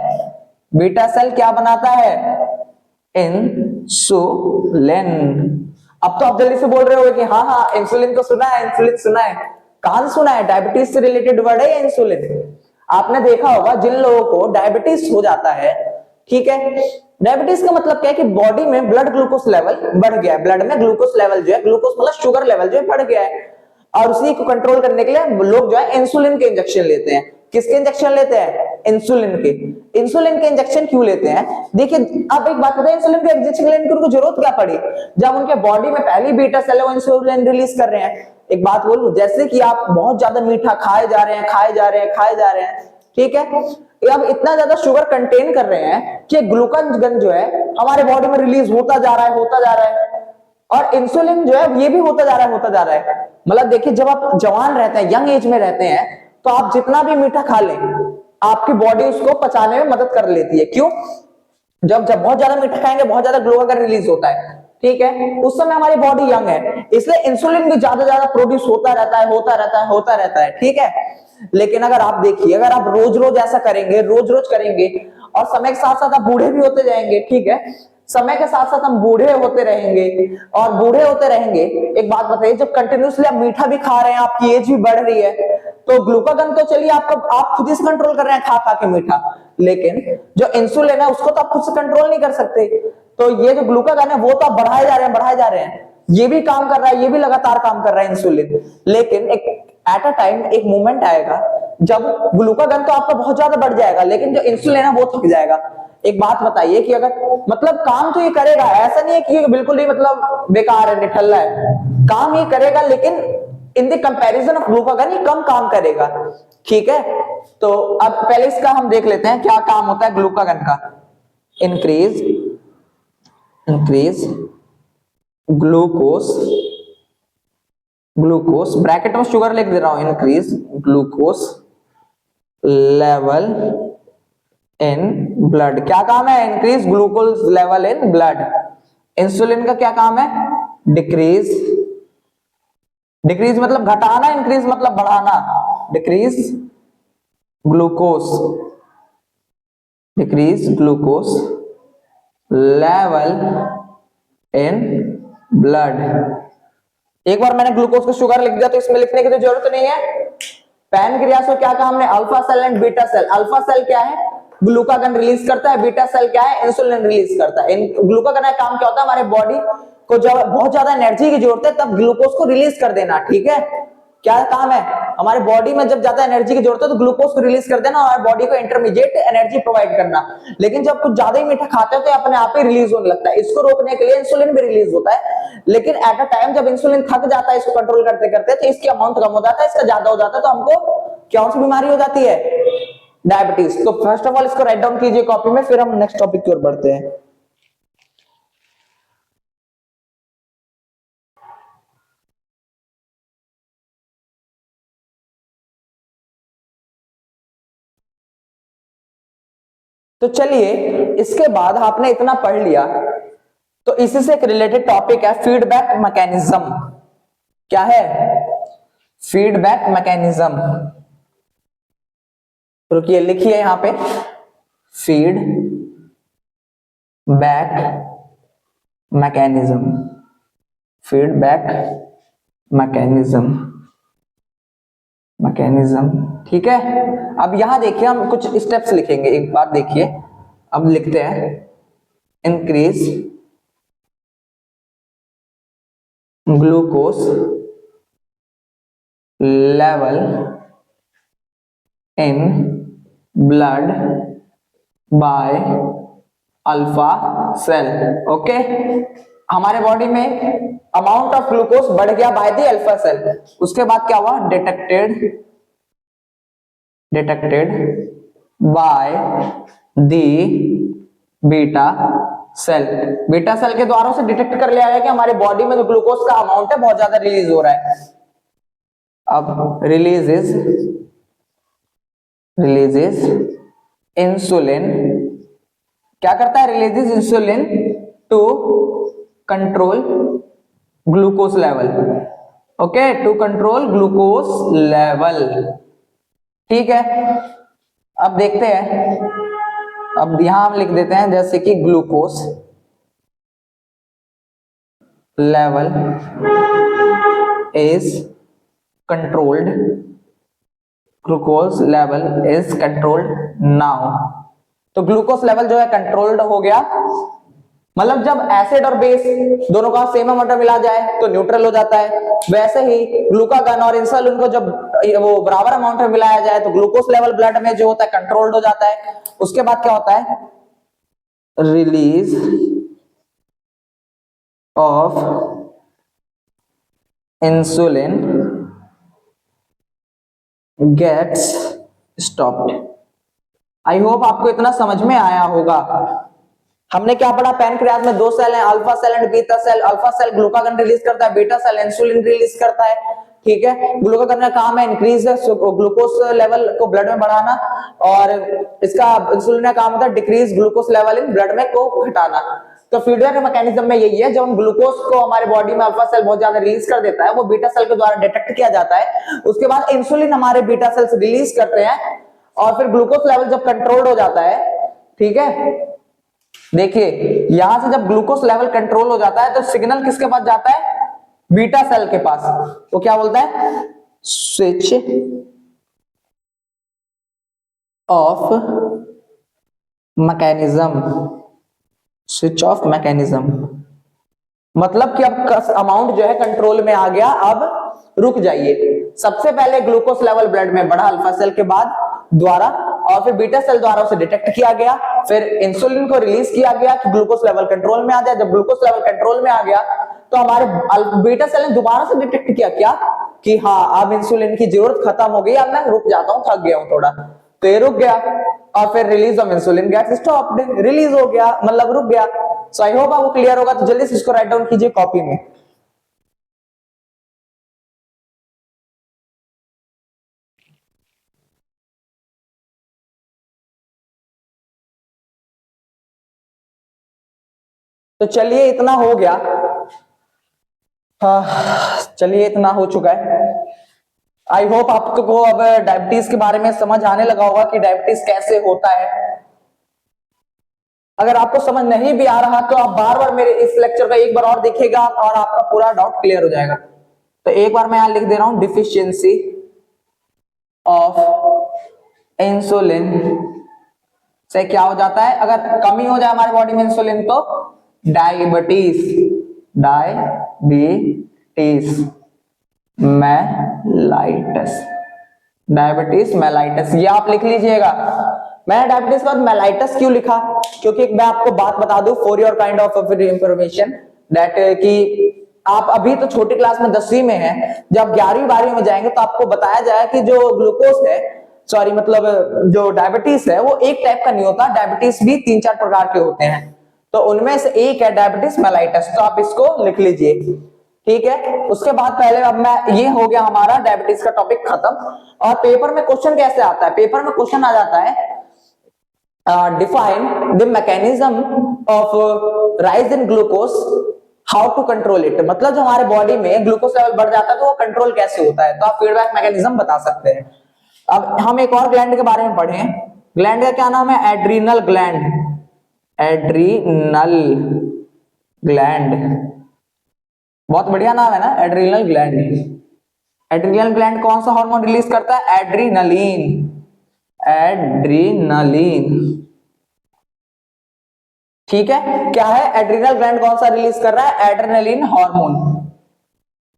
बीटा सेल क्या बनाता है? इंसुलिन। अब तो आप जल्दी से बोल रहे हो कि हाँ हाँ इंसुलिन को सुना है, इंसुलिन सुना है। कहां सुना है? डायबिटीज से रिलेटेड वर्ड है इंसुलिन। आपने देखा होगा जिन लोगों को डायबिटीज हो जाता है, ठीक है, डायबिटीज का मतलब क्या है कि बॉडी में ब्लड ग्लूकोज लेवल बढ़ गया है। ब्लड में ग्लूकोज लेवल जो है, ग्लूकोज मतलब शुगर लेवल जो है बढ़ गया है, और उसी को कंट्रोल करने के लिए लोग जो है इंसुलिन के इंजेक्शन लेते हैं। किसके इंजेक्शन लेते हैं? इंसुलिन के। इंसुलिन के इंजेक्शन क्यों लेते हैं? देखिए अब एक बात बताइए, इंसुलिन के इंजेक्शन लेने की उनको जरूरत क्या पड़ी जब उनके बॉडी में पहली बीटा सेल है वो इंसुलिन रिलीज कर रहे हैं। एक बात बोलूं, जैसे कि आप बहुत ज्यादा मीठा खाए जा रहे हैं, खाए जा रहे हैं, खाए जा रहे हैं, ठीक है, अब इतना ज्यादा शुगर कंटेन कर रहे हैं कि ग्लूकागन जो है हमारे बॉडी में रिलीज होता जा रहा है, होता जा रहा है, और इंसुलिन जो है ये भी होता जा रहा है, होता जा रहा है। मतलब देखिए जब आप जवान रहते हैं, यंग एज में रहते हैं, तो आप जितना भी मीठा खा लें आपकी बॉडी उसको पचाने में मदद कर लेती है। क्यों? जब जब बहुत ज्यादा मीठा खाएंगे बहुत ज्यादा ग्लूकागन रिलीज होता है, ठीक है, उस समय हमारी बॉडी यंग है, इसलिए इंसुलिन भी ज्यादा प्रोड्यूस होता रहता है, होता रहता है, होता रहता है, ठीक है। लेकिन अगर आप देखिए, अगर आप रोज रोज ऐसा करेंगे, रोज रोज करेंगे, और समय के साथ साथ आप बूढ़े भी होते जाएंगे, ठीक है, समय के साथ साथ हम बूढ़े होते रहेंगे और बूढ़े होते रहेंगे। एक बात बताइए, जब कंटिन्यूसली आप मीठा भी खा रहे हैं, आपकी एज भी बढ़ रही है, तो ग्लूकागन तो चलिए आप खुद ही से कंट्रोल कर रहे हैं खा खा के मीठा, लेकिन जो इंसुलिन है उसको तो आप खुद से कंट्रोल नहीं कर सकते। तो ये जो ग्लूकागन है वो तो आप बढ़ाए जा रहे हैं, बढ़ाए जा रहे हैं, ये भी काम कर रहा है, ये भी लगातार काम कर रहा है इंसुलिन। लेकिन एक एट अ टाइम एक मोमेंट आएगा जब ग्लूकागन तो आपका बहुत ज्यादा बढ़ जाएगा, लेकिन जो इंसुलिन है वो थक जाएगा। एक बात बताइए कि अगर मतलब काम तो ये करेगा, ऐसा नहीं है कि बिल्कुल ही मतलब बेकार है, निठल्ला है, काम ये करेगा, लेकिन in the comparison of glucagon ये कम काम करेगा, ठीक है। तो अब पहले इसका हम देख लेते हैं क्या काम होता है ग्लूकागन का। इंक्रीज ग्लूकोज, ग्लूकोज ब्रैकेट में शुगर लिख दे रहा हूं, increase glucose level in blood. क्या काम है? Increase glucose level in blood. Insulin का क्या काम है? डिक्रीज, डिक्रीज मतलब घटाना, इंक्रीज मतलब बढ़ाना, decrease glucose, decrease glucose level in blood. एक बार मैंने ग्लूकोज को शुगर लिख दिया तो इसमें लिखने की तो जरूरत नहीं है। पैनक्रियास को क्या काम है? Alpha cell and beta cell. Alpha cell क्या है? ग्लूकागन रिलीज करता है, बीटा सेल क्या है? इंसुलिन रिलीज करता है। ग्लूकागन का काम क्या होता है? हमारे बॉडी को जब बहुत ज्यादा एनर्जी की जरूरत है तब ग्लूकोज को रिलीज कर देना, ठीक है। क्या काम है? हमारे बॉडी में जब ज्यादा एनर्जी की जरूरत है तो ग्लूकोज को रिलीज कर देना और हमारे बॉडी को इंटरमीडिएट एनर्जी प्रोवाइड करना। लेकिन जब कुछ ज्यादा ही मीठा खाते हो तो अपने आप ही रिलीज होने लगता है। इसको रोकने के लिए इंसुलिन भी रिलीज होता है, लेकिन एट अ टाइम जब इंसुलिन थक जाता है इसको कंट्रोल करते करते, तो इसकी अमाउंट कम हो जाता है, इसका ज्यादा हो जाता है, तो हमको कौन सी बीमारी हो जाती है? डायबिटीज। तो फर्स्ट ऑफ ऑल इसको राइट डाउन कीजिए कॉपी में, फिर हम नेक्स्ट टॉपिक की ओर बढ़ते हैं। तो चलिए इसके बाद आपने इतना पढ़ लिया तो इसी से एक रिलेटेड टॉपिक है फीडबैक मैकेनिज्म। क्या है? Feedback mechanism. रुकिए, लिखिए यहां पे, feed back mechanism, feedback mechanism, ठीक है। अब यहां देखिए, हम कुछ स्टेप्स लिखेंगे। एक बात देखिए, अब लिखते हैं, increase glucose level in blood by alpha cell. Okay, हमारे बॉडी में अमाउंट ऑफ ग्लूकोज बढ़ गया बाय द अल्फा सेल। उसके बाद क्या हुआ? Detected by the beta cell. Beta cell के द्वारा से डिटेक्ट कर लिया गया कि हमारे बॉडी में जो ग्लूकोज का अमाउंट है बहुत ज्यादा रिलीज हो रहा है। अब रिलीजेस इंसुलिन, क्या करता है? Releases insulin to control glucose level. Okay, to control glucose level, ठीक है। अब देखते हैं, अब यहां हम लिख देते हैं जैसे कि glucose level is controlled, glucose level is controlled now. तो ग्लूकोज लेवल जो है कंट्रोल्ड हो गया। मतलब जब एसिड और बेस दोनों का सेम अमाउंट मिला जाए तो न्यूट्रल हो जाता है। वैसे ही ग्लूकागन और इंसुलिन को जब वो बराबर अमाउंट में मिलाया जाए तो ग्लूकोज लेवल ब्लड में जो होता है कंट्रोल्ड हो जाता है। उसके बाद क्या होता है? Release of insulin gets stopped. I hope आपको इतना समझ में आया होगा। हमने क्या पढ़ा? पैनक्रियाज में दो सेल हैं, alpha cell and beta cell. Alpha cell glucagon release करता है, बीटा सेल इंसुलिन रिलीज करता है, ठीक है। ग्लूकागन का काम है इंक्रीज ग्लूकोज लेवल को ब्लड में बढ़ाना, और इसका इंसुलिन का काम होता है decrease glucose level in blood में को घटाना। तो फीडबैक मैकेनिज्म में यही है, जब हम ग्लूकोज को हमारे बॉडी में अल्फा सेल बहुत ज्यादा रिलीज कर देता है, वो बीटा सेल के द्वारा डिटेक्ट किया जाता है। उसके बाद इंसुलिन हमारे बीटा सेल से रिलीज करते हैं, और फिर ग्लूकोज लेवल जब कंट्रोल्ड हो जाता है, ठीक है। देखिए, यहां से जब ग्लूकोज लेवल कंट्रोल हो जाता है तो सिग्नल किसके पास जाता है? बीटा सेल के पास। वो क्या बोलता है? Switch off mechanism, switch off mechanism. मतलब कि अब अमाउंट जो है कंट्रोल में आ गया, अब रुक जाइए। सबसे पहले ग्लूकोज लेवल ब्लड में बढ़ा अल्फा सेल के बाद द्वारा, और फिर बीटा सेल द्वारा उसे डिटेक्ट किया गया, फिर इंसुलिन को रिलीज किया गया कि ग्लूकोज लेवल कंट्रोल में आ जाए। जब ग्लूकोज लेवल कंट्रोल में आ गया तो हमारे बीटा सेल ने दोबारा से डिटेक्ट किया क्या कि हाँ, अब इंसुलिन की जरूरत खत्म हो गई, अब मैं रुक जाता हूँ, थक गया हूं थोड़ा, तो ये रुक गया। और फिर release of insulin gets stopped, release हो गया मतलब रुक गया। सो आई होप आपको क्लियर होगा। तो जल्दी से इसको राइट डाउन कीजिए कॉपी में। तो चलिए, इतना हो गया। चलिए, इतना हो चुका है। आई होप आपको अब डायबिटीज के बारे में समझ आने लगा होगा कि डायबिटीज कैसे होता है। अगर आपको समझ नहीं भी आ रहा तो आप बार बार मेरे इस लेक्चर का एक बार और देखिएगा और आपका पूरा डाउट क्लियर हो जाएगा। तो एक बार मैं यहां लिख दे रहा हूं, डिफिशियंसी ऑफ इंसुलिन से क्या हो जाता है? अगर कमी हो जाए हमारे बॉडी में इंसुलिन तो डायबिटीज मेलाइटस, डायबिटीज मेलाइटस, ये आप लिख लीजिएगा। मैंने डायबिटीज के बाद मेलाइटस क्यों लिखा? क्योंकि मैं आपको बात बता दूं for your kind of information that कि आप अभी तो छोटी क्लास में 10वीं में हैं, जब 11वीं 12वीं में जाएंगे तो आपको बताया जाए कि जो ग्लूकोज है, सॉरी मतलब जो डायबिटीज है, वो एक टाइप का नहीं होता। डायबिटीज भी 3-4 प्रकार के होते हैं, तो उनमें से एक है डायबिटीज मेलाइटस। तो आप इसको लिख लीजिए, ठीक है। उसके बाद पहले अब मैं, ये हो गया हमारा डायबिटीज का टॉपिक खत्म। और पेपर में क्वेश्चन कैसे आता है? पेपर में क्वेश्चन आ जाता है, define the mechanism of rise in glucose, how to control it, मतलब जो हमारे बॉडी में ग्लूकोज लेवल बढ़ जाता है तो वो कंट्रोल कैसे होता है, तो आप फीडबैक मैकेनिज्म बता सकते हैं। अब हम एक और ग्लैंड के बारे में पढ़े, ग्लैंड का क्या नाम है, एड्रीनल ग्लैंड, एड्रीनल ग्लैंड, बहुत बढ़िया नाम है ना, एड्रीनल ग्लैंड। एड्रीनल ग्लैंड कौन सा हार्मोन रिलीज करता है, एड्रीनलिन, एड्रीनलिन, ठीक है, क्या है, एड्रीनल ग्लैंड कौन सा रिलीज कर रहा है, एड्रेनलिन हार्मोन,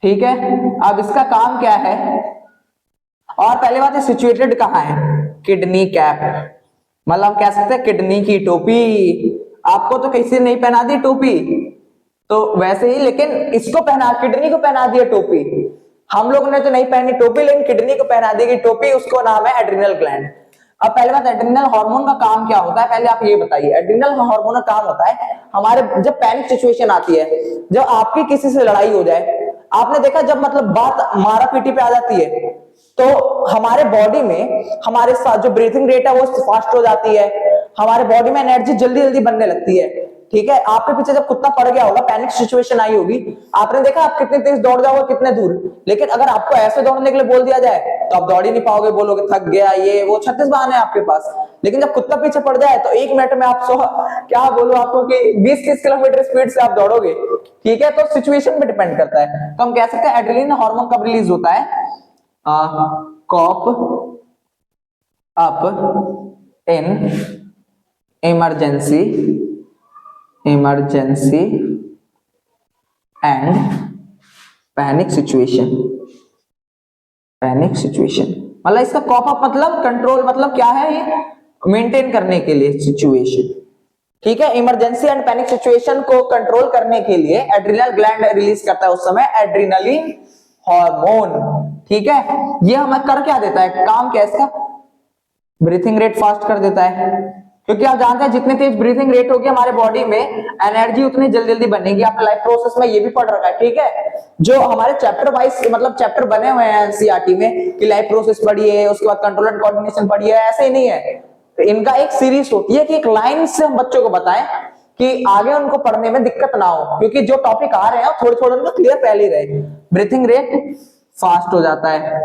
ठीक है। अब इसका काम क्या है, और पहली बात, सिचुएटेड कहां है, किडनी कैप, मतलब कह सकते हैं किडनी की टोपी। आपको तो किसी ने नहीं पहना दी टोपी, तो वैसे ही, लेकिन इसको पहना, किडनी को पहना दिया टोपी। हम लोगों ने तो नहीं पहनी टोपी, लेकिन किडनी को पहना दी गई टोपी, उसको नाम है एड्रिनल ग्लैंड। अब पहले बात, एड्रिनल हार्मोन का काम क्या होता है, पहले आप ये बताइए। एड्रिनल हार्मोन का काम होता है, हमारे जब पैनिक सिचुएशन आती है, जब आपकी किसी से लड़ाई हो जाए, आपने देखा जब मतलब बात मारा पीटी पे आ जाती है, तो हमारे बॉडी में हमारे साथ जो ब्रीथिंग रेट है वो फास्ट हो जाती है, हमारे बॉडी में एनर्जी जल्दी जल्दी बनने लगती है, ठीक है। आपके पीछे जब कुत्ता पड़ गया होगा, पैनिक सिचुएशन आई होगी, आपने देखा आप कितने तेज दौड़ जाओगे, कितने दूर, लेकिन अगर आपको ऐसे दौड़ने के लिए बोल दिया जाए तो आप दौड़ ही नहीं पाओगे, बोलोगे थक गया, ये वो 36 बहाने हैं आपके पास। लेकिन जब कुत्ता पीछे पड़ जाए तो 1 मिनट में आप क्या बोलूं आपको कि 20-30 किलोमीटर स्पीड से आप दौड़ोगे, ठीक है। तो सिचुएशन पे डिपेंड करता है। तो हम कह सकते हैं एड्रेनलिन हार्मोन कब रिलीज होता है, cope up in emergency and panic situation, panic situation मतलब इसका कॉप अप मतलब कंट्रोल, मतलब क्या है, ये मेंटेन करने के लिए सिचुएशन, ठीक है। इमरजेंसी एंड पैनिक सिचुएशन को कंट्रोल करने के लिए एड्रिनल ग्लैंड रिलीज करता है उस समय एड्रिनलिन हार्मोन, ठीक है। ये हमें कर क्या देता है, काम क्या है इसका, ब्रीथिंग रेट फास्ट कर देता है, क्योंकि आप जानते हैं जितने तेज ब्रीथिंग रेट होगी हमारे बॉडी में, एनर्जी उतनी जल्दी जल्दी बनेगी। आपने लाइफ प्रोसेस में ये भी पढ़ रखा है, ठीक है। जो हमारे चैप्टर वाइज मतलब चैप्टर बने हुए हैं एनसीईआरटी में कि लाइफ प्रोसेस पढ़िए, उसके बाद कंट्रोल एंड कोऑर्डिनेशन पढ़िए, ऐसे ही नहीं है। इनका एक सीरीज होती है कि एक लाइन से हम बच्चों को बताएं कि आगे उनको पढ़ने में दिक्कत ना हो, क्योंकि जो टॉपिक आ रहे हैं थोड़े थोड़े उनको क्लियर पहले ही रहे। ब्रीथिंग रेट फास्ट हो जाता है,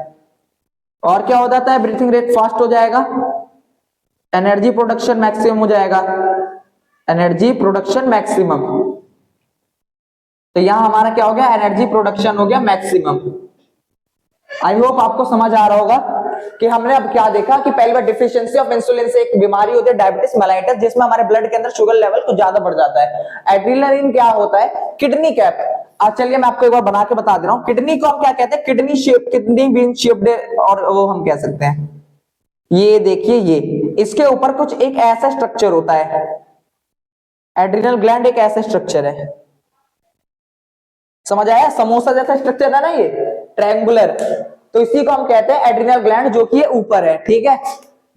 और क्या हो जाता है, ब्रीथिंग रेट फास्ट हो जाएगा, एनर्जी प्रोडक्शन मैक्सिमम हो जाएगा, एनर्जी प्रोडक्शन मैक्सिमम। तो यहां हमारा क्या हो गया, एनर्जी प्रोडक्शन हो गया मैक्सिमम। आई होप आपको समझ आ रहा होगा कि हमने अब क्या देखा कि पहली बार डिफिशियंसी ऑफ इंसुलिन से एक बीमारी होती है डायबिटीज मेलाइटस, जिसमें हमारे ब्लड के अंदर शुगर लेवल कुछ ज्यादा बढ़ जाता है। एड्रिनलिन क्या होता है, किडनी कैप। चलिए मैं आपको एक बार बना के बता दे रहा हूं, किडनी को हम क्या कहते हैं, kidney shape, kidney bean shaped, और वो हम कह सकते हैं, ये देखिए ये, इसके ऊपर कुछ एक ऐसा स्ट्रक्चर होता है, एड्रिनल ग्लैंड एक ऐसा स्ट्रक्चर है, समझ आया, समोसा जैसा स्ट्रक्चर है ना ये, ट्रायंगुलर, तो इसी को हम कहते हैं एड्रिनल ग्लैंड, जो कि ये ऊपर है, ठीक है।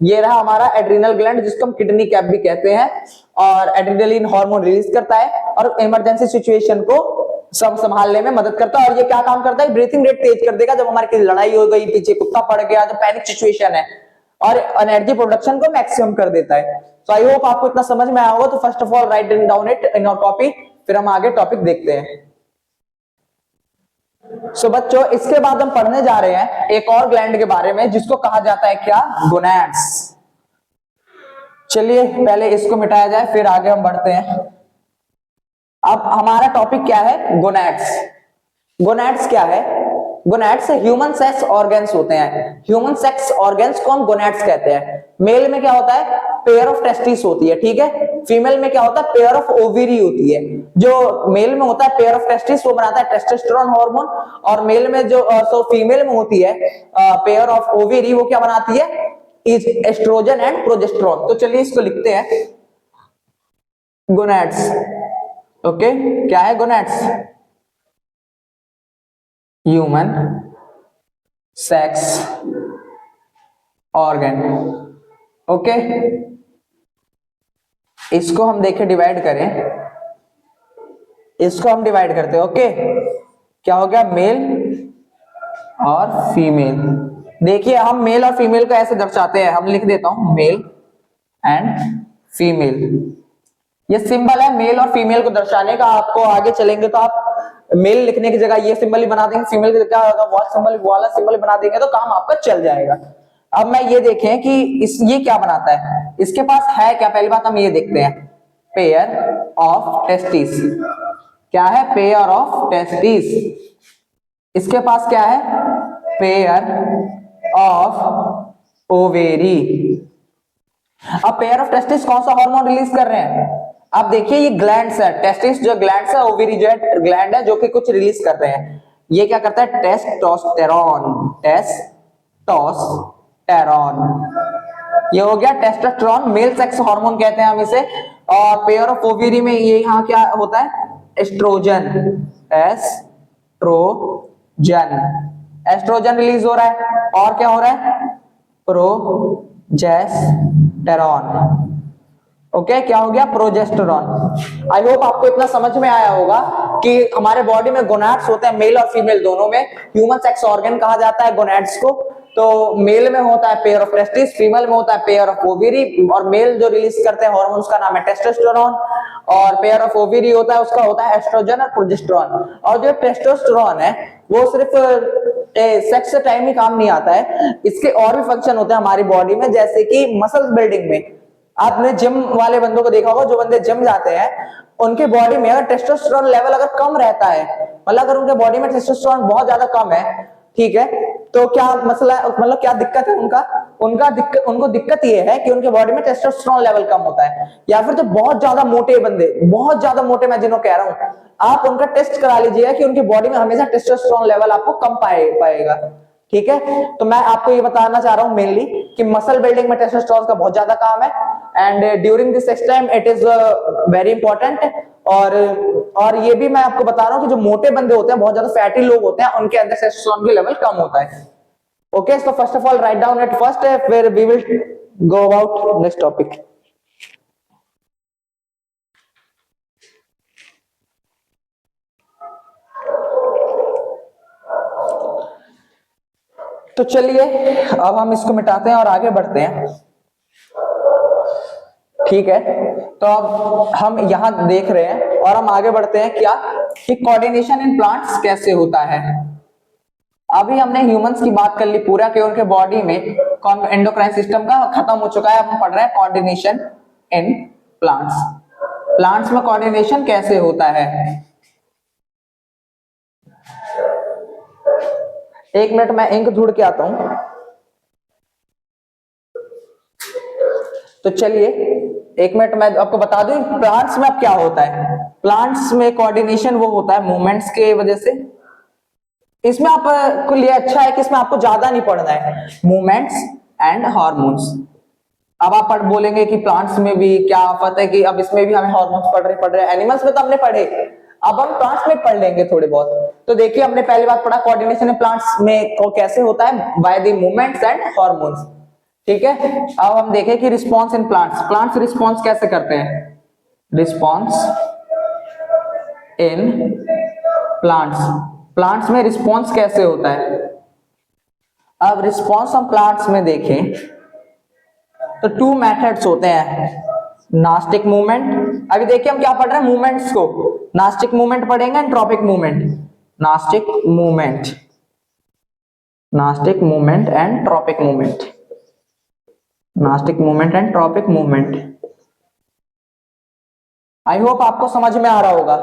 ये रहा हमारा एड्रिनल ग्लैंड, जिसको हम किडनी कैप भी कहते हैं, और एड्रिनलिन हार्मोन रिलीज करता है और इमरजेंसी सिचुएशन को सब संभालने में मदद करता है। और ये क्या काम करता है, ब्रीथिंग रेट तेज कर देगा जब हमारी लड़ाई हो गई, पीछे कुत्ता पड़ गया, जो पैनिक सिचुएशन है, और एनर्जी प्रोडक्शन को मैक्सिमम कर देता है। तो आई होप आपको इतना समझ में आया होगा। तो first of all write down it in your copy, फिर हम आगे टॉपिक देखते हैं। सो बच्चों, इसके बाद हम पढ़ने जा रहे हैं एक और ग्लैंड के बारे में, जिसको कहा जाता है क्या, गोनैड्स। चलिए पहले इसको मिटाया जाए, फिर आगे हम बढ़ते हैं। अब हमारा टॉपिक क्या है, गोनैड्स। गोनैड्स क्या है, गोनैड्स ह्यूमन सेक्स ऑर्गन्स होते हैं। ह्यूमन सेक्स ऑर्गन्स को हम गोनैड्स कहते हैं। मेल में क्या होता है, पेयर ऑफ टेस्टिस होती है, ठीक है। फीमेल में क्या होता है, पेयर ऑफ ओवरी होती है। जो मेल में होता है पेयर ऑफ टेस्टिस, वो बनाता है टेस्टोस्टेरोन हार्मोन, और मेल में जो फीमेल में होती है पेयर ऑफ ओवरी, वो क्या बनाती है, इज एस्ट्रोजन एंड प्रोजेस्टेरोन। तो चलिए इसको लिखते हैं, गोनैड्स। ओके, क्या है gonads, human sex organ. Okay, इसको हम देखें डिवाइड करें, इसको हम डिवाइड करते हैं। ओके, क्या हो गया, मेल और फीमेल। देखिए हम मेल और फीमेल को ऐसे दर्शाते हैं, हम लिख देता हूं मेल एंड फीमेल। ये सिंबल है मेल और फीमेल को दर्शाने का। आपको आगे चलेंगे तो आप मेल लिखने की जगह ये सिंबल ही बना देंगे, फीमेल की जगह होगा वॉट सिंबल, वाला सिंबल बना देंगे तो काम आपका चल जाएगा। अब मैं ये देखें कि ये क्या बनाता है, इसके पास है क्या, पहली बात हम ये देखते हैं, पेयर ऑफ टेस्टिस। क्या है, पेयर ऑफ टेस्टिस। इसके पास क्या है, पेयर ऑफ ओवेरी। अब पेयर ऑफ टेस्टिस कौन सा हार्मोन रिलीज कर रहे हैं, आप देखिए ये ग्लैंड्स है, टेस्टिस जो ग्लैंड्स है, ओवेरी जो है ग्लैंड है जो कि कुछ रिलीज कर रहे हैं। ये क्या करता है, टेस्टोस्टेरॉन, टेस्टोस्टेरॉन। ये हो गया टेस्टोस्टेरॉन, मेल सेक्स हार्मोन कहते हैं हम इसे। और पेयर ऑफ ओवेरी में ये यहाँ क्या होता है, एस्ट्रोजन, एस्ट्रोजन, एस्ट्रोजन रिलीज हो रहा है। और क्या हो रहा है, प्रोजेस्टेरॉन। ओके, क्या हो गया, प्रोजेस्टेरॉन। आई होप आपको इतना समझ में आया होगा कि हमारे बॉडी में गोनाड्स होते हैं, मेल और फीमेल दोनों में। ह्यूमन सेक्स ऑर्गन कहा जाता है गोनाड्स को। तो मेल में होता है पेयर ऑफ टेस्टिस, फीमेल में होता है पेयर ऑफ ओवेरी। और मेल जो रिलीज करते हैं हार्मोन उसका नाम है टेस्टोस्टेरोन, और पेयर ऑफ ओवेरी होता है उसका होता है एस्ट्रोजन और प्रोजेस्टेरॉन। और जो टेस्टोस्टेरोन है वो सिर्फ सेक्स से टाइम ही काम नहीं आता है, इसके और भी फंक्शन होते हैं हमारी बॉडी में, जैसे कि मसल्स बिल्डिंग में। आपने जिम वाले बंदों को देखा होगा, जो बंदे जिम जाते हैं उनके बॉडी में अगर टेस्टोस्टेरोन लेवल अगर कम रहता है, मतलब अगर उनके बॉडी में टेस्टोस्टेरोन बहुत ज्यादा कम है, ठीक है, तो क्या मसला, मतलब क्या दिक्कत है उनको दिक्कत ये है कि उनके बॉडी में टेस्टोस्टेरोन लेवल कम होता है। या फिर तो बहुत ज्यादा मोटे बंदे, बहुत ज्यादा मोटे मैं जिन्हों कह रहा हूं, आप उनका टेस्ट करा लीजिएगा कि उनकी बॉडी में हमेशा टेस्टोस्टेरोन लेवल आपको कम पाएगा। ठीक है, तो मैं आपको ये बताना चाह रहा हूं मेनली कि मसल बिल्डिंग में टेस्टोस्टेरोन का बहुत ज्यादा काम है, and during this sex time it is very important. और ये भी मैं आपको बता रहा हूं कि जो मोटे बंदे होते हैं, बहुत ज्यादा फैटी लोग होते हैं, उनके अंदर टेस्टोस्टेरोन के लेवल कम होता है। Okay, so first of all write down it first, फिर we will go about next topic. तो चलिए अब हम इसको मिटाते हैं और आगे बढ़ते हैं। ठीक है, तो अब हम यहां देख रहे हैं और हम आगे बढ़ते हैं क्या, कि कोऑर्डिनेशन इन प्लांट्स कैसे होता है। अभी हमने ह्यूमंस की बात कर ली पूरा, कि उनके बॉडी में एंडोक्राइन सिस्टम का खत्म हो चुका है। अब हम पढ़ रहे हैं कोऑर्डिनेशन इन प्लांट्स। प्लांट्स में कोऑर्डिनेशन कैसे होता है। एक मिनट, मैं इंक ढूंढ के आता हूं। तो चलिए एक मिनट, मैं आपको बता दूं प्लांट्स में अब क्या होता है। प्लांट्स में कोऑर्डिनेशन वो होता है मूवमेंट्स के वजह से। इसमें आपको लिए अच्छा है कि इसमें आपको ज्यादा नहीं पढ़ना है, मूवमेंट्स एंड हार्मोन्स। अब आप बोलेंगे कि प्लांट्स में भी क्या आफत है कि अब इसमें भी हमें हार्मोन्स पढ़ रहे। एनिमल्स में तो हमने पढ़े, अब हम प्लांट्स में पढ़ लेंगे थोड़े बहुत। तो देखिए हमने पहली बात पढ़ा कोऑर्डिनेशन प्लांट्स में को कैसे होता है, by the movements and hormones. ठीक है, अब हम देखें कि response in plants, plants response कैसे करते हैं। रिस्पॉन्स इन प्लांट्स, प्लांट्स में रिस्पॉन्स कैसे होता है। अब रिस्पॉन्स हम प्लांट्स में देखें तो टू मेथड्स होते हैं, नास्टिक मूवमेंट। अभी देखिए हम क्या पढ़ रहे हैं, मूवमेंट्स को, नास्टिक मूवमेंट पढ़ेंगे and tropic movement. Nastic movement, nastic movement and tropic movement, nastic movement and tropic movement. I hope आपको समझ में आ रहा होगा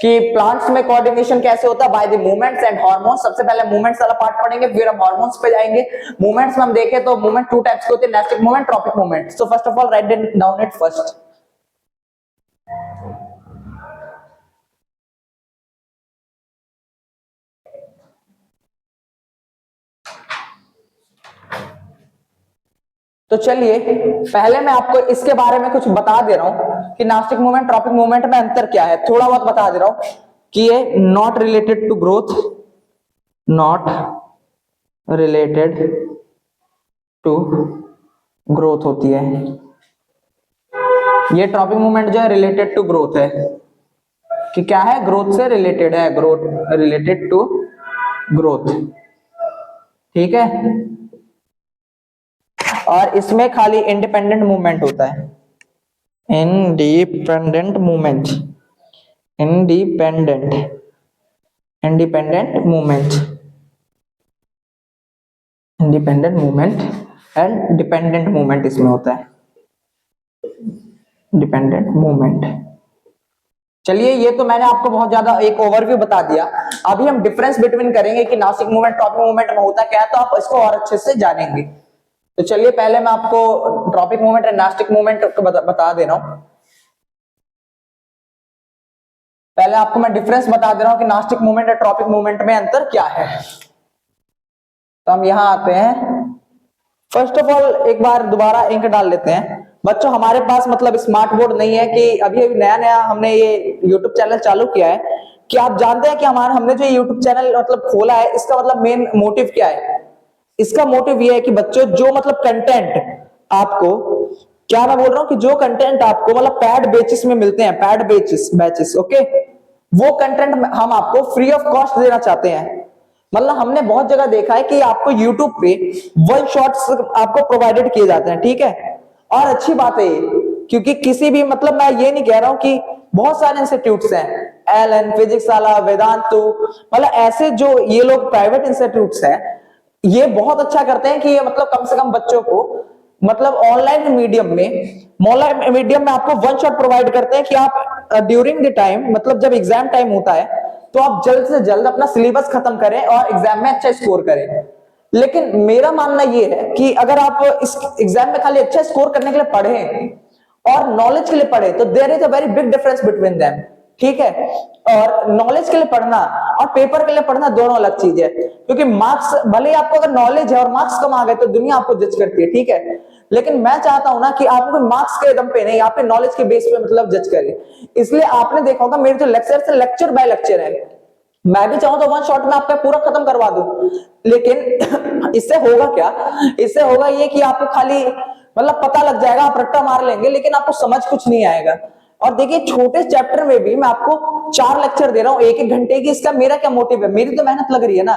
कि प्लांट्स में कोऑर्डिनेशन कैसे होता है, by the movements and hormones. सबसे पहले मूवमेंट्स वाला पार्ट पढ़ेंगे, फिर हम हार्मोन्स पे जाएंगे। मूवमेंट्स में हम देखें तो मूवमेंट टू टाइप्स के होते हैं, nastic movement, tropic movement. So first of all write down it first. तो चलिए पहले मैं आपको इसके बारे में कुछ बता दे रहा हूं कि नास्टिक मूवमेंट ट्रॉपिक मूवमेंट में अंतर क्या है। थोड़ा बहुत बता दे रहा हूं कि ये not related to growth, not related to growth होती है। ये ट्रॉपिक मूवमेंट जो है रिलेटेड टू ग्रोथ है, कि क्या है, ग्रोथ से रिलेटेड है, ग्रोथ रिलेटेड टू ग्रोथ। ठीक है, और इसमें खाली इंडिपेंडेंट मूवमेंट होता है। independent movement, independent movement, independent movement and dependent movement इसमें होता है, डिपेंडेंट मूवमेंट। चलिए ये तो मैंने आपको बहुत ज्यादा एक ओवरव्यू बता दिया। अभी हम डिफरेंस बिटवीन करेंगे कि नासिक मूवमेंट ट्रॉपिक मूवमेंट में होता क्या है, तो आप इसको और अच्छे से जानेंगे। तो चलिए पहले मैं आपको tropic movement and nastic movement को बता दे रहा हूं। पहले आपको मैं डिफरेंस बता दे रहा हूं कि नास्टिक मूवमेंट और ट्रॉपिक मूवमेंट में अंतर क्या है। तो हम यहां आते हैं, फर्स्ट ऑफ ऑल एक बार दोबारा इंक डाल लेते हैं। बच्चों हमारे पास मतलब स्मार्ट बोर्ड नहीं है कि अभी अभी नया नया हमने ये यूट्यूब चैनल चालू किया है। कि आप जानते हैं कि हमने जो यूट्यूब चैनल मतलब खोला है, इसका मतलब मेन मोटिव क्या है? इसका मोटिव ये है कि बच्चों जो मतलब कंटेंट आपको, क्या मैं बोल रहा हूं कि जो कंटेंट आपको मतलब पैड बेसिस में मिलते हैं, पैड बैचेस ओके, वो कंटेंट हम आपको फ्री ऑफ कॉस्ट देना चाहते हैं। मतलब हमने बहुत जगह देखा है कि आपको YouTube पे वन शॉट्स आपको प्रोवाइडेड किए जाते हैं, ठीक है। और अच्छी बात है ये, क्योंकि किसी भी मतलब मैं ये नहीं कह रहा हूं कि बहुत सारे इंस्टीट्यूट्स हैं, एलन फिजिक्स वाला, वेदांतु, मतलब ऐसे जो ये लोग प्राइवेट इंस्टीट्यूट्स हैं, ये बहुत अच्छा करते हैं कि ये मतलब कम से कम बच्चों को मतलब ऑनलाइन मीडियम में आपको वन शॉट प्रोवाइड करते हैं कि आप ड्यूरिंग द टाइम मतलब जब एग्जाम टाइम होता है तो आप जल्द से जल्द अपना सिलेबस खत्म करें और एग्जाम में अच्छा स्कोर करें। लेकिन मेरा मानना यह है कि अगर आप इस एग्जाम में खाली अच्छा स्कोर करने के लिए पढ़े और नॉलेज के लिए पढ़े तो there is a very big difference between them, ठीक है। और नॉलेज के लिए पढ़ना और पेपर के लिए पढ़ना दोनों अलग चीज है, क्योंकि मार्क्स भले ही आपको अगर नॉलेज है और मार्क्स कम आ गए तो दुनिया आपको जज करती है, ठीक है। लेकिन मैं चाहता हूं ना कि आपको मार्क्स के दम पे नहीं, आपके नॉलेज के बेस पे मतलब जज करे। इसलिए आपने देखा होगा मेरे जो लेक्चर बाय लेक्चर है, मैं भी चाहूं तो वन शॉट में आपका पूरा खत्म करवा दूं, लेकिन इससे होगा क्या? इससे होगा ये कि आपको खाली मतलब पता लग जाएगा, आप रट्टा मार लेंगे, लेकिन आपको समझ कुछ नहीं आएगा। और देखिए छोटे चैप्टर में भी मैं आपको 4 लेक्चर दे रहा हूं 1-1 घंटे की, इसका मेरा क्या मोटिव है? मेरी तो मेहनत लग रही है ना,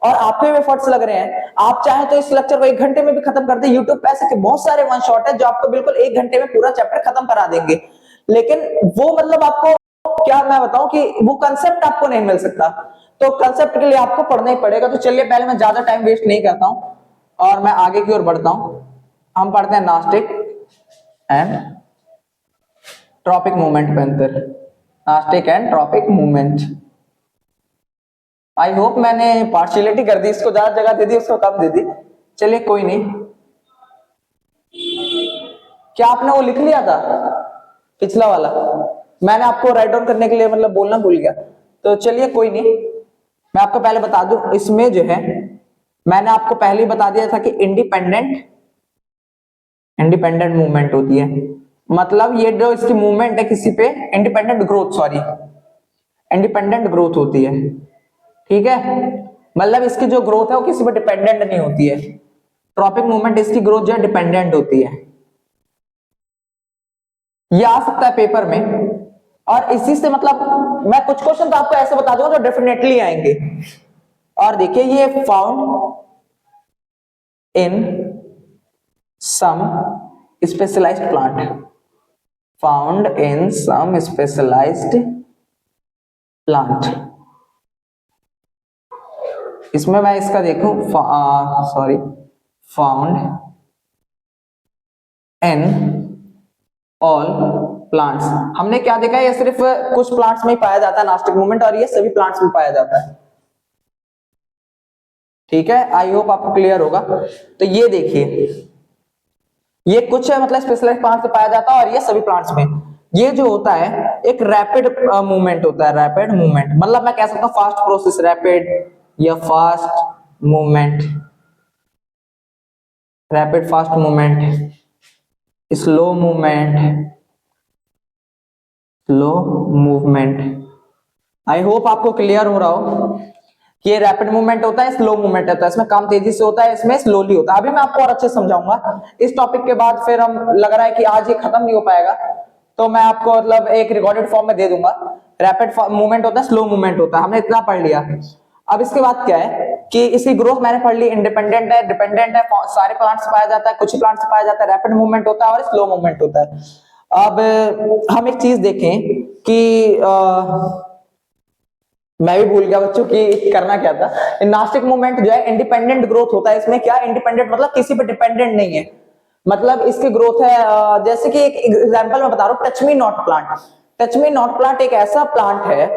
और आपके भी एफर्ट्स लग रहे हैं। आप चाहे तो इस लेक्चर को 1 घंटे में भी खत्म कर दे। यूट्यूब पे ऐसे बहुत सारे वन शॉट है जो आपको बिल्कुल 1 घंटे में पूरा चैप्टर खत्म करा देंगे, लेकिन वो मतलब आपको क्या मैं बताऊं कि वो कंसेप्ट आपको नहीं मिल सकता। तो कंसेप्ट के लिए आपको पढ़ना ही पड़ेगा। तो चलिए पहले मैं ज्यादा टाइम वेस्ट नहीं करता हूं और मैं आगे की ओर बढ़ता हूं। हम पढ़ते हैं नास्टिक एंड ट्रॉपिक मूवमेंट पे अंतर, nastic and tropic movement. I hope मैंने पार्शियलिटी कर दी, इसको ज्यादा जगह दे दी, उसको कम दे दी। चलिए कोई नहीं। क्या आपने वो लिख लिया था पिछला वाला? मैंने आपको राइट डाउन करने के लिए मतलब बोलना भूल गया। तो चलिए कोई नहीं, मैं आपको पहले बता दूं, इसमें जो है मैंने आपको पहले ही बता दिया था कि इंडिपेंडेंट मूवमेंट होती है। मतलब ये जो इसकी मूवमेंट है किसी पे इंडिपेंडेंट ग्रोथ होती है, ठीक है। मतलब इसकी जो ग्रोथ है वो किसी पे डिपेंडेंट नहीं होती है। ट्रॉपिक मूवमेंट इसकी ग्रोथ जो है डिपेंडेंट होती है। ये आ सकता है पेपर में, और इसी से मतलब मैं कुछ क्वेश्चन तो आपको ऐसे बता दूंगा जो डेफिनेटली आएंगे। और देखिए ये found in some specialized plant, found in some specialized plant. इसमें मैं इसका देखूं, फाउंड इन ऑल प्लांट्स। हमने क्या देखा है, ये सिर्फ कुछ प्लांट्स में ही पाया जाता है नास्टिक मूवमेंट, और ये सभी प्लांट्स में पाया जाता है, ठीक है। आई होप आपको क्लियर होगा। तो ये देखिए ये कुछ है मतलब स्पेशलाइज्ड प्लांट से पाया जाता है और ये सभी प्लांट्स में। ये जो होता है एक रैपिड मूवमेंट होता है, रैपिड मूवमेंट मतलब मैं कह सकता हूं फास्ट प्रोसेस, रैपिड या fast movement, rapid fast movement, slow movement, slow movement. I hope आपको क्लियर हो रहा हो कि ये रैपिड मूवमेंट होता है, स्लो मूवमेंट होता है। इसमें काम तेजी से होता है, इसमें स्लोली होता है। अभी मैं आपको और अच्छे से समझाऊंगा इस टॉपिक के बाद। फिर हम लग रहा है कि आज ये खत्म नहीं हो पाएगा, तो मैं आपको मतलब एक रिकॉर्डेड फॉर्म में दे दूंगा। रैपिड मूवमेंट होता है, स्लो मूवमेंट होता है, हमने इतना पढ़ लिया। अब इसके बाद क्या है कि इसकी ग्रोथ मैंने पढ़ ली, इंडिपेंडेंट है, डिपेंडेंट है, सारे प्लांट्स से पाया जाता है, कुछ प्लांट्स से पाया जाता है, रैपिड मूवमेंट होता है और स्लो मूवमेंट होता है। अब हम एक चीज देखें कि मैं भी भूल गया बच्चों कि करना क्या था। नास्टिक मूवमेंट जो है इंडिपेंडेंट ग्रोथ होता है। इसमें क्या इंडिपेंडेंट मतलब किसी पे डिपेंडेंट नहीं है, मतलब इसकी ग्रोथ है जैसे कि एक एग्जांपल मैं बता रहा हूँ, touch me not plant. Touch me not plant एक ऐसा प्लांट है,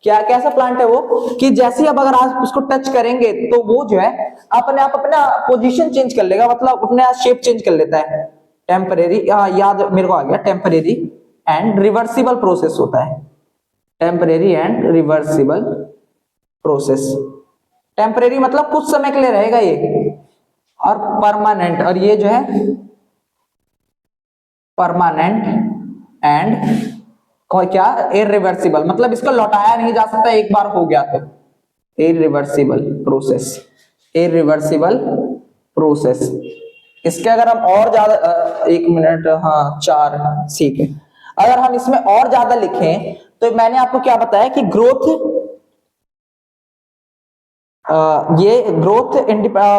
क्या कैसा प्लांट है वो, कि जैसे अब अगर आप उसको टच करेंगे तो वो जो है अपने आप अपना पोजीशन चेंज कर लेगा, मतलब अपने शेप चेंज कर लेता है। टेम्परेरी, याद मेरे को आ गया, टेम्परेरी एंड रिवर्सिबल प्रोसेस होता है। Temporary and reversible process. Temporary मतलब कुछ समय के लिए रहेगा ये, और परमानेंट, और ये जो है परमानेंट एंड क्या इरिवर्सिबल, मतलब इसको लौटाया नहीं जा सकता, एक बार हो गया तो। Irreversible process, irreversible process. इसके अगर हम और ज्यादा एक मिनट, हाँ 4, ठीक है। अगर हम इसमें और ज्यादा लिखें तो मैंने आपको क्या बताया कि ग्रोथ, ये ग्रोथ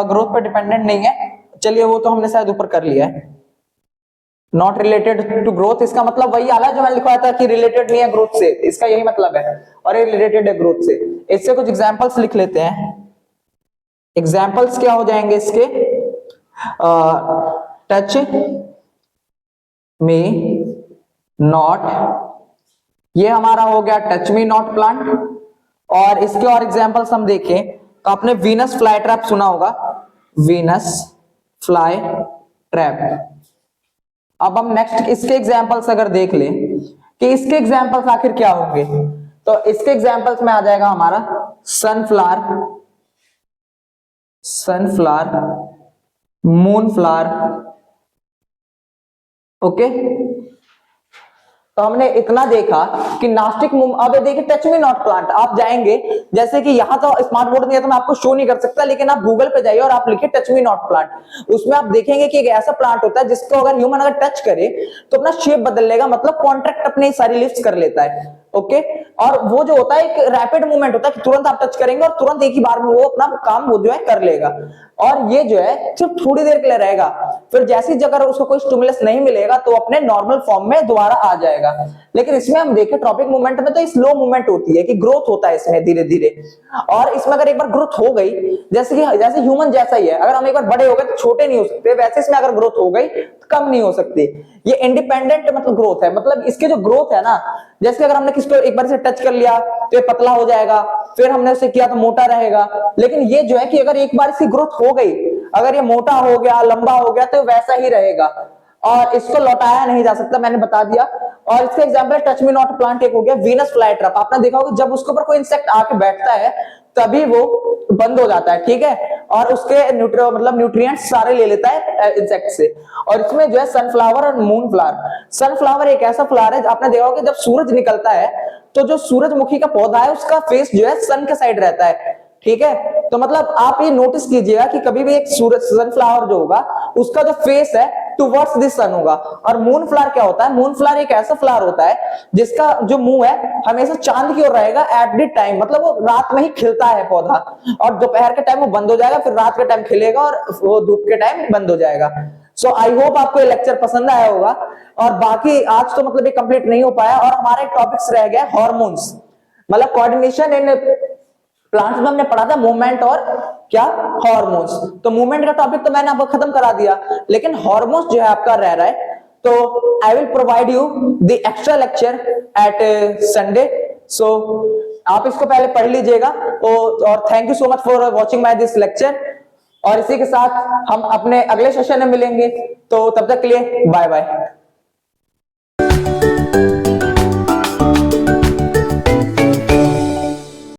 ग्रोथ पर डिपेंडेंट नहीं है। चलिए वो तो हमने शायद ऊपर कर लिया है। नॉट रिलेटेड टू ग्रोथ, इसका मतलब वही आला जो मैंने लिखवाया था कि रिलेटेड नहीं है ग्रोथ से, इसका यही मतलब है, और ये रिलेटेड है ग्रोथ से। इससे कुछ एग्जांपल्स लिख लेते हैं। एग्जांपल्स क्या हो जाएंगे इसके, टच मी नॉट, ये हमारा हो गया टच मी नॉट प्लांट। और इसके और एग्जांपल्स हम देखें तो आपने वीनस फ्लाई ट्रैप सुना होगा, वीनस फ्लाई ट्रैप। अब हम नेक्स्ट इसके एग्जांपल्स अगर देख लें कि इसके एग्जांपल्स आखिर क्या होंगे, तो इसके एग्जांपल्स में आ जाएगा हमारा सनफ्लावर, सनफ्लावर, मूनफ्लावर। ओके, तो हमने इतना देखा कि नास्टिक अब देखिए टच मी नॉट प्लांट, आप जाएंगे जैसे कि यहाँ तो स्मार्ट बोर्ड नहीं है तो मैं आपको शो नहीं कर सकता, लेकिन आप गूगल पे जाइए और आप लिखिए टच मी नॉट प्लांट। उसमें आप देखेंगे कि एक ऐसा प्लांट होता है जिसको अगर ह्यूमन अगर टच करे तो अपना शेप बदल लेगा, मतलब कॉन्ट्रैक्ट अपनी सारी लिफ्ट कर लेता है। ओके, और वो जो होता है एक रैपिड मूवमेंट होता है कि तुरंत आप टच करेंगे और तुरंत एक ही बार में वो अपना काम वो जो है कर लेगा, और ये जो है सिर्फ थोड़ी देर के लिए रहेगा, फिर जैसी जगह उसको कोई स्टिमुलस नहीं मिलेगा तो अपने नॉर्मल फॉर्म में दोबारा आ जाएगा। लेकिन इसमें हम देखें ट्रॉपिक मूवमेंट में तो स्लो मूवमेंट होती है कि ग्रोथ होता है इसमें धीरे धीरे, और इसमें अगर एक बार ग्रोथ हो गई, जैसे कि जैसे ह्यूमन जैसा ही है, अगर हम एक बार बड़े हो गए तो छोटे नहीं हो सकते, वैसे इसमें अगर ग्रोथ हो गई तो कम नहीं हो सकती। ये इंडिपेंडेंट मतलब ग्रोथ है, मतलब इसके जो ग्रोथ है ना, जैसे अगर हमने किसको एक बार से टच कर लिया तो ये पतला हो जाएगा, फिर हमने उसे किया तो मोटा रहेगा। लेकिन ये जो है कि अगर एक बार इसकी ग्रोथ हो गई, अगर ये मोटा हो गया लंबा हो गया तो वैसा ही रहेगा, और इसको लौटाया नहीं जा सकता, मैंने बता दिया। और इसके example touch me not plant एक हो गया वीनस फ्लाई ट्रैप। आपने देखा होगा जब उसके ऊपर कोई इंसेक्ट आके बैठता है तभी वो बंद हो जाता है, ठीक है, और उसके मतलब न्यूट्रिएंट्स सारे ले लेता है इंसेक्ट से। और इसमें जो है सनफ्लावर और मूनफ्लावर, सनफ्लावर एक ऐसा फ्लावर है, आपने देखा होगा जब सूरज निकलता है तो जो सूरजमुखी का पौधा है उसका फेस जो है सन के साइड रहता है, ठीक है। तो मतलब आप ये नोटिस कीजिएगा कि कभी भी एक सूरज सनफ्लावर जो होगा उसका जो फेस है टुवर्ड्स द सन होगा। और मून फ्लावर क्या होता है, मून फ्लावर एक ऐसा फ्लावर होता है जिसका जो मुंह है हमेशा चांद की ओर रहेगा एट द टाइम, मतलब वो रात में ही खिलता है पौधा, और दोपहर के टाइम वो बंद हो जाएगा, फिर रात के टाइम खिलेगा और वो धूप के टाइम बंद हो जाएगा। सो आई होप आपको ये लेक्चर पसंद आया होगा। और बाकी आज तो मतलब ये कंप्लीट नहीं हो पाया, और हमारा एक टॉपिक्स रह गया हार्मोन्स, मतलब कोऑर्डिनेशन इन प्लांट्स में हमने पढ़ा था मूवमेंट और क्या हार्मोन्स। तो मूवमेंट का टॉपिक तो मैंने आपको खत्म करा दिया, लेकिन हार्मोन्स जो है आपका रह रहा है, तो I will provide you the extra lecture at Sunday. So आप इसको पहले पढ़ लीजिएगा, और thank you so much for watching my this lecture. और इसी के साथ हम अपने अगले सेशन में मिलेंगे, तो तब तक के लिए बाय बाय।